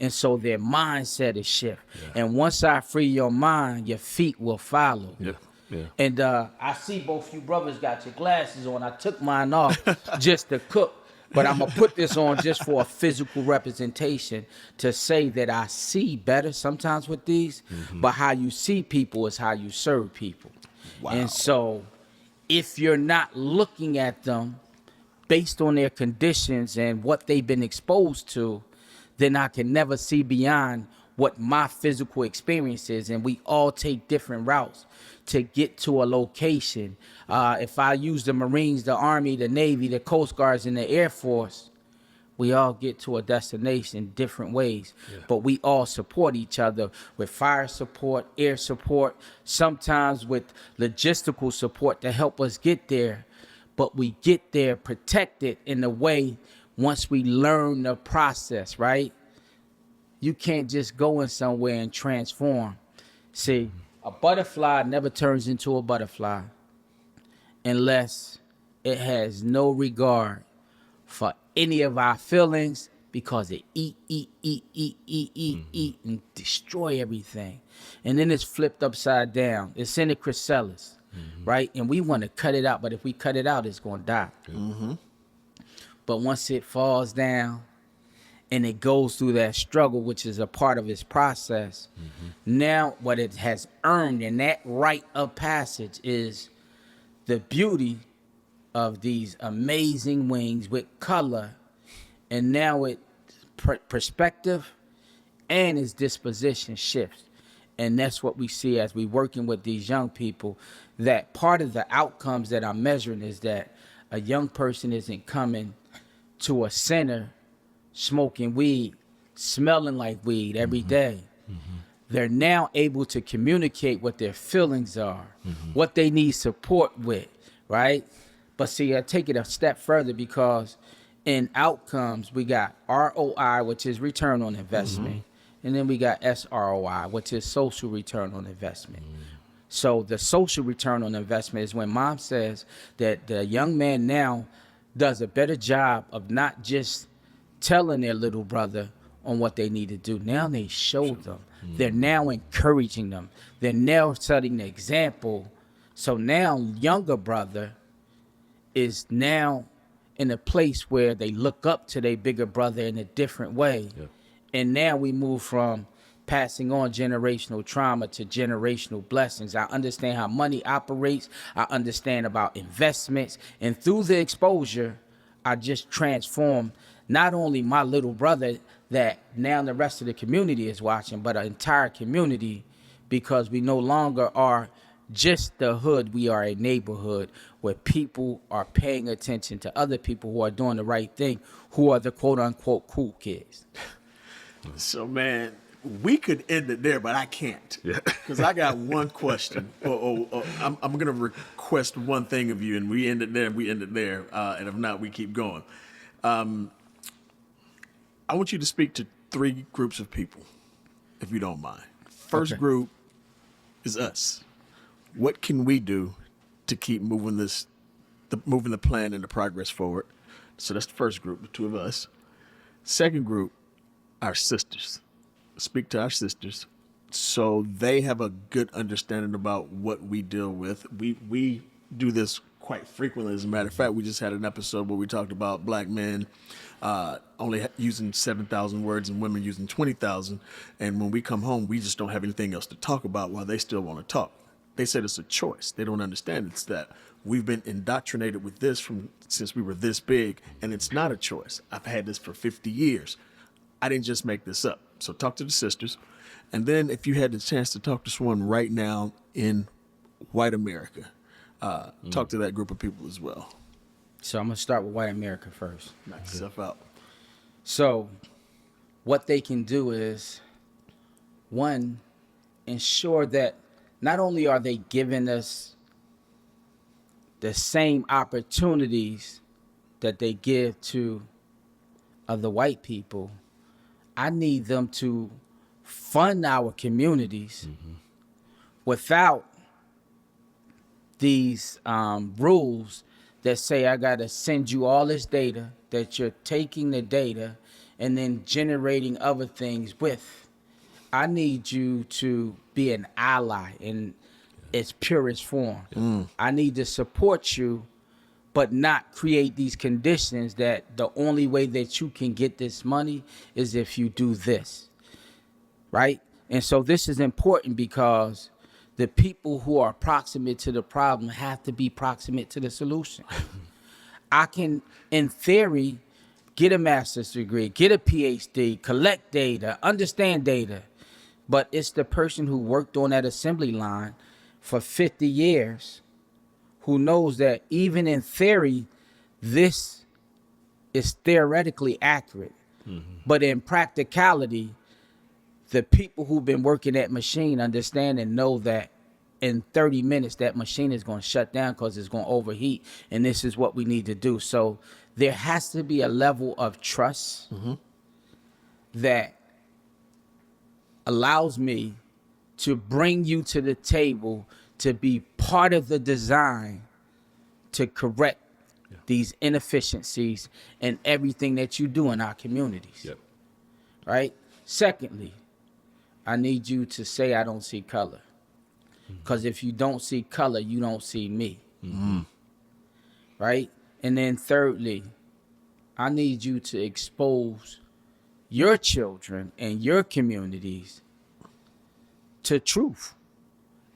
And so their mindset is shift. Yeah. And once I free your mind, your feet will follow. Yeah. Yeah. And I see both you brothers got your glasses on. I took mine off just to cook. But I'm going to put this on just for a physical representation to say that I see better sometimes with these, but how you see people is how you serve people. Wow. And so if you're not looking at them based on their conditions and what they've been exposed to, then I can never see beyond what my physical experience is. And we all take different routes to get to a location. If I use the Marines, the Army, the Navy, the Coast Guards, and the Air Force, we all get to a destination different ways. Yeah. But we all support each other with fire support, air support, sometimes with logistical support to help us get there. But we get there protected in a way once we learn the process, right? You can't just go in somewhere and transform. See, a butterfly never turns into a butterfly unless it has no regard for any of our feelings, because it eat, and destroy everything. And then it's flipped upside down. It's in the chrysalis, right? And we want to cut it out, but if we cut it out, it's going to die. But once it falls down and it goes through that struggle, which is a part of its process, now what it has earned in that rite of passage is the beauty of these amazing wings with color, and now it perspective and its disposition shifts. And that's what we see as we working with these young people, that part of the outcomes that I'm measuring is that a young person isn't coming to a center smoking weed, smelling like weed every day. They're now able to communicate what their feelings are, what they need support with, right? But see, I take it a step further, because in outcomes, we got ROI, which is return on investment. And then we got SROI, which is social return on investment. So the social return on investment is when mom says that the young man now does a better job of not just telling their little brother on what they need to do. Now they show them. They're now encouraging them. They're now setting the example. So now younger brother is now in a place where they look up to their bigger brother in a different way. Yeah. And now we move from passing on generational trauma to generational blessings. I understand how money operates. I understand about investments. And through the exposure, I just transform not only my little brother that now the rest of the community is watching, but an entire community, because we no longer are just the hood. We are a neighborhood where people are paying attention to other people who are doing the right thing, who are the quote unquote cool kids. So, man, we could end it there, but I can't. Because I got one question. I'm going to request one thing of you, and we end it there, and if not, we keep going. I want you to speak to 3 groups of people, if you don't mind. First group is us. What can we do to keep moving the plan and the progress forward? So that's the first group, the 2 of us. Second group, our sisters. Speak to our sisters so they have a good understanding about what we deal with. We do this quite frequently. As a matter of fact, we just had an episode where we talked about black men only using 7,000 words and women using 20,000. And when we come home, we just don't have anything else to talk about while they still want to talk. They said it's a choice. They don't understand it's that we've been indoctrinated with this since we were this big, and it's not a choice. I've had this for 50 years. I didn't just make this up. So talk to the sisters. And then if you had the chance to talk to someone right now in white America, talk to that group of people as well. So I'm going to start with white America first. Knock yourself out. So what they can do is, one, ensure that not only are they giving us the same opportunities that they give to other white people, I need them to fund our communities without these rules that say I got to send you all this data, that you're taking the data and then generating other things with. I need you to be an ally in its purest form. I need to support you, but not create these conditions that the only way that you can get this money is if you do this, right? And so this is important because the people who are proximate to the problem have to be proximate to the solution. I can, in theory, get a master's degree, get a PhD, collect data, understand data, but it's the person who worked on that assembly line for 50 years who knows that even in theory, this is theoretically accurate. But in practicality, the people who've been working that machine understand and know that in 30 minutes, that machine is going to shut down because it's going to overheat. And this is what we need to do. So there has to be a level of trust that allows me to bring you to the table to be part of the design to correct these inefficiencies and everything that you do in our communities. Right? Secondly, I need you to say I don't see color. Because if you don't see color, you don't see me. Right? And then thirdly, I need you to expose your children and your communities to truth.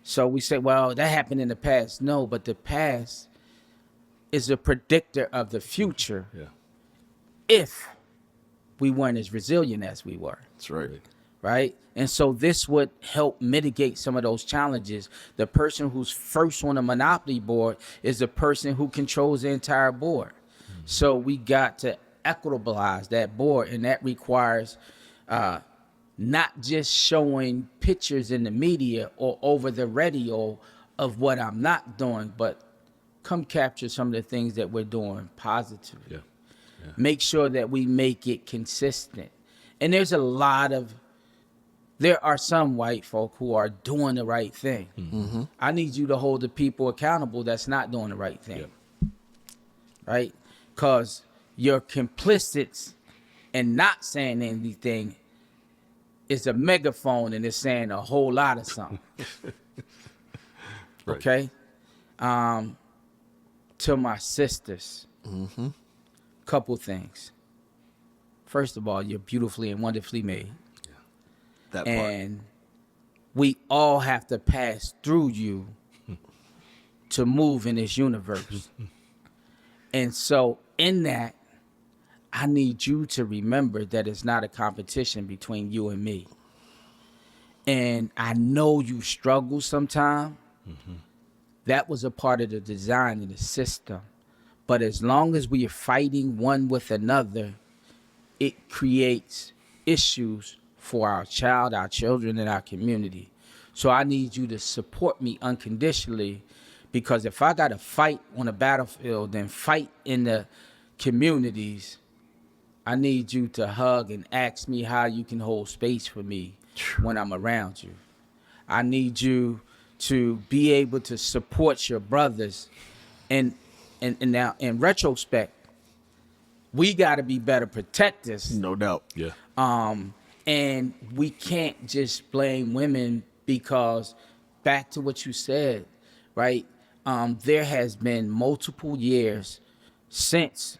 So we say, well, that happened in the past. No, but the past is a predictor of the future if we weren't as resilient as we were. That's right. Right? And so this would help mitigate some of those challenges. The person who's first on the monopoly board is the person who controls the entire board. So we got to equitabilize that board, and that requires not just showing pictures in the media or over the radio of what I'm not doing, but come capture some of the things that we're doing positively. Make sure that we make it consistent. And there are some white folk who are doing the right thing. I need you to hold the people accountable that's not doing the right thing. Right? Because you're complicit in not saying anything is a megaphone and it's saying a whole lot of something. Okay? To my sisters, couple things. First of all, you're beautifully and wonderfully made. That part. And we all have to pass through you to move in this universe. And so in that, I need you to remember that it's not a competition between you and me. And I know you struggle sometimes. That was a part of the design of the system. But as long as we are fighting one with another, it creates issues for our child, our children, and our community. So I need you to support me unconditionally, because if I got to fight on a battlefield and fight in the communities, I need you to hug and ask me how you can hold space for me when I'm around you. I need you to be able to support your brothers. And now, in retrospect, we got to be better protectors. No doubt. And we can't just blame women, because back to what you said, right? There has been multiple years since,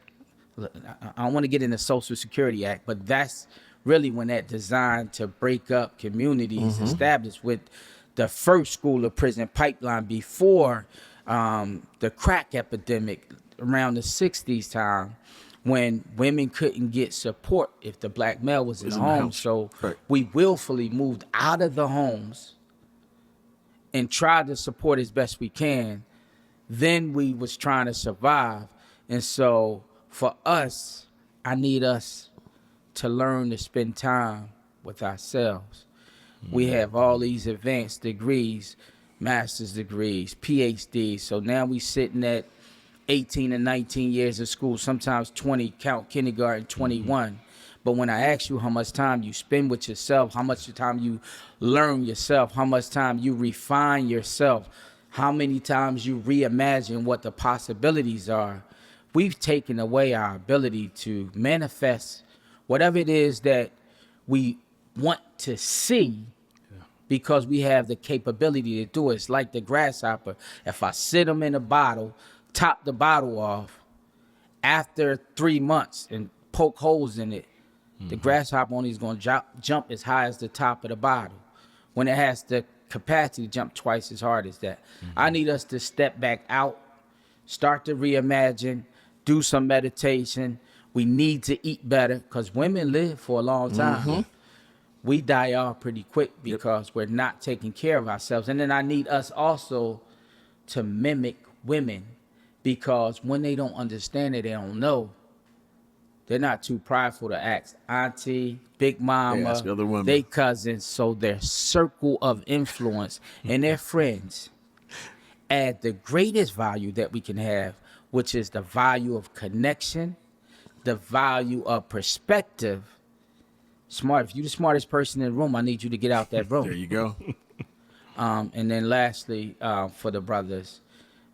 I don't want to get into Social Security Act, but that's really when that design to break up communities established with the first school of prison pipeline before the crack epidemic around the 60s time, when women couldn't get support if the black male was in the in the home. house. So Right. we willfully moved out of the homes and tried to support as best we can. Then we was trying to survive. And so for us, I need us to learn to spend time with ourselves. We have all these advanced degrees, master's degrees, PhDs. So now we sitting at 18 and 19 years of school, sometimes 20, count kindergarten, 21. But when I ask you how much time you spend with yourself, how much time you learn yourself, how much time you refine yourself, how many times you reimagine what the possibilities are, we've taken away our ability to manifest whatever it is that we want to see, because we have the capability to do it. It's like the grasshopper. If I sit them in a bottle, top the bottle off, after 3 months and poke holes in it, the grasshopper only is going to jump as high as the top of the bottle, when it has the capacity to jump twice as hard as that. I need us to step back out, start to reimagine, do some meditation. We need to eat better, because women live for a long time. We die off pretty quick because we're not taking care of ourselves. And then I need us also to mimic women, because when they don't understand it, they don't know, they're not too prideful to ask auntie, big mama, They ask other women. they cousins. So their circle of influence and their friends add the greatest value that we can have, which is the value of connection, the value of perspective. Smart. If you're the smartest person in the room, I need you to get out that room. There you go. And then lastly, for the brothers,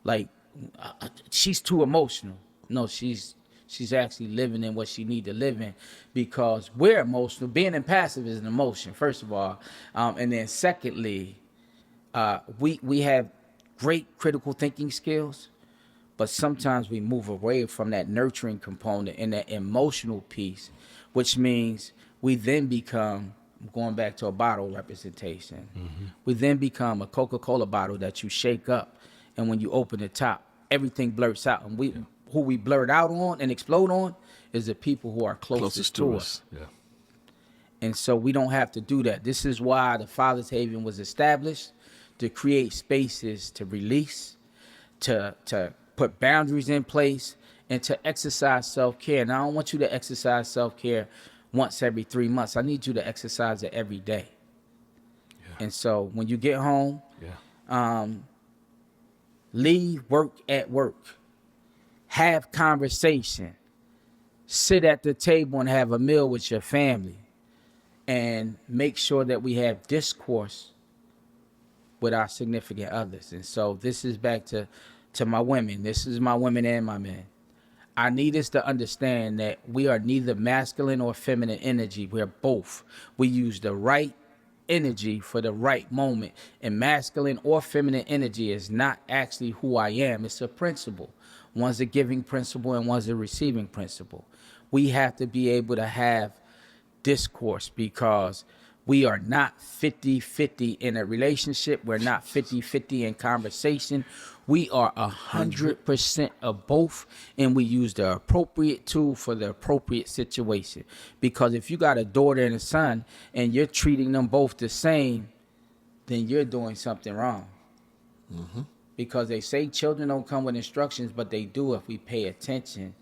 like, she's too emotional. No, she's actually living in what she need to live in, because we're emotional. Being impassive is an emotion, first of all. And then secondly, we have great critical thinking skills, but sometimes we move away from that nurturing component and that emotional piece, which means we then become, going back to a bottle representation, we then become a Coca-Cola bottle that you shake up, and when you open the top, everything blurts out. And who we blurt out on and explode on is the people who are closest to us. Yeah. And so we don't have to do that. This is why the Father's Haven was established, to create spaces to release, to put boundaries in place, and to exercise self-care. And I don't want you to exercise self-care once every 3 months. I need you to exercise it every day. Yeah. And so when you get home, Yeah. leave work at work. Have conversation. Sit at the table and have a meal with your family. And make sure that we have discourse with our significant others. And so this is back to my women. This is my women and my men. I need us to understand that we are neither masculine or feminine energy. We're both. We use the right energy for the right moment. And masculine or feminine energy is not actually who I am. It's a principle. One's a giving principle and one's a receiving principle. We have to be able to have discourse, because we are not 50-50 in a relationship. We're not 50-50 in conversation. We are 100% of both, and we use the appropriate tool for the appropriate situation. Because if you got a daughter and a son and you're treating them both the same, then you're doing something wrong. Because they say children don't come with instructions, but they do if we pay attention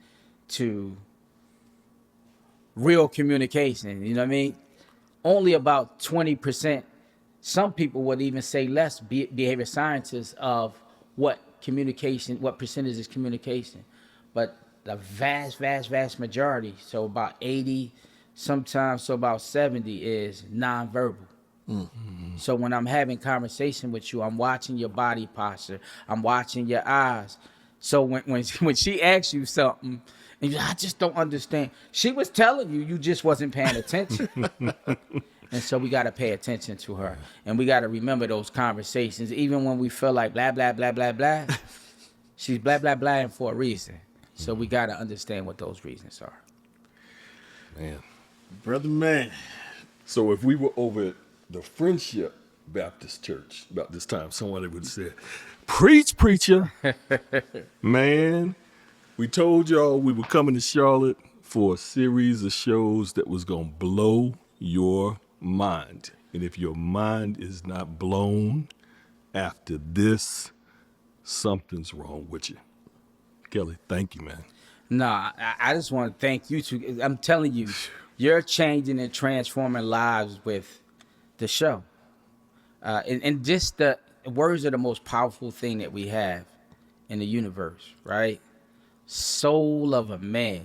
to real communication. You know what I mean? Only about 20%, some people would even say less, behavior scientists, of what percentage is communication. But the vast majority, so about 80, sometimes so about 70, is nonverbal. So when I'm having conversation with you, I'm watching your body posture. I'm watching your eyes. So when she asks you something, and I just don't understand, she was telling you, you just wasn't paying attention. And so we got to pay attention to her. And we got to remember those conversations. Even when we feel like blah, blah, blah, blah, blah, she's blah, blah, blah for a reason. So we got to understand what those reasons are. Man. Brother man. So if we were over the friendship Baptist church about this time. Someone would say, "Preach, preacher." Man, we told y'all we were coming to Charlotte for a series of shows that was going to blow your mind. And if your mind is not blown after this, something's wrong with you. Kelly, thank you, man. Nah, I just want to thank you two. I'm telling you, you're changing and transforming lives with the show. And just the words are the most powerful thing that we have in the universe, right? Soul of a man.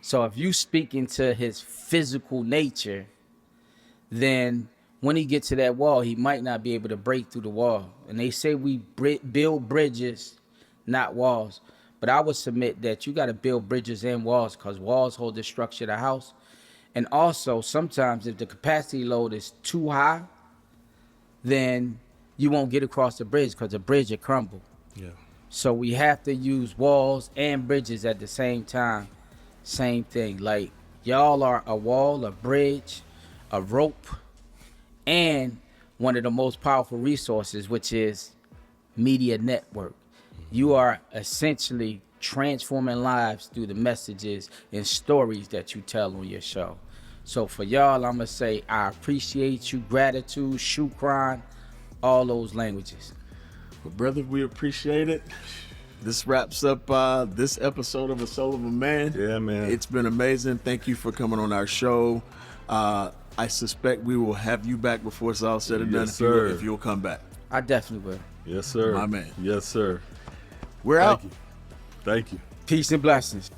So if you speak into his physical nature, then when he gets to that wall, he might not be able to break through the wall. And they say we build bridges, not walls. But I would submit that you got to build bridges and walls, because walls hold the structure of the house. And also, sometimes if the capacity load is too high, then you won't get across the bridge, because the bridge will crumble. Yeah. So we have to use walls and bridges at the same time. Same thing. Like, y'all are a wall, a bridge, a rope, and one of the most powerful resources, which is media network. You are essentially transforming lives through the messages and stories that you tell on your show. So for y'all, I'm going to say I appreciate you, gratitude, shukran, all those languages. Well, brother, we appreciate it. This wraps up this episode of A Soul of a Man. Yeah, man. It's been amazing. Thank you for coming on our show. I suspect we will have you back before it's all said and done. Yes, sir. If you'll come back. I definitely will. Yes, sir. My man. Yes, sir. We're out. Thank you. Thank you. Peace and blessings.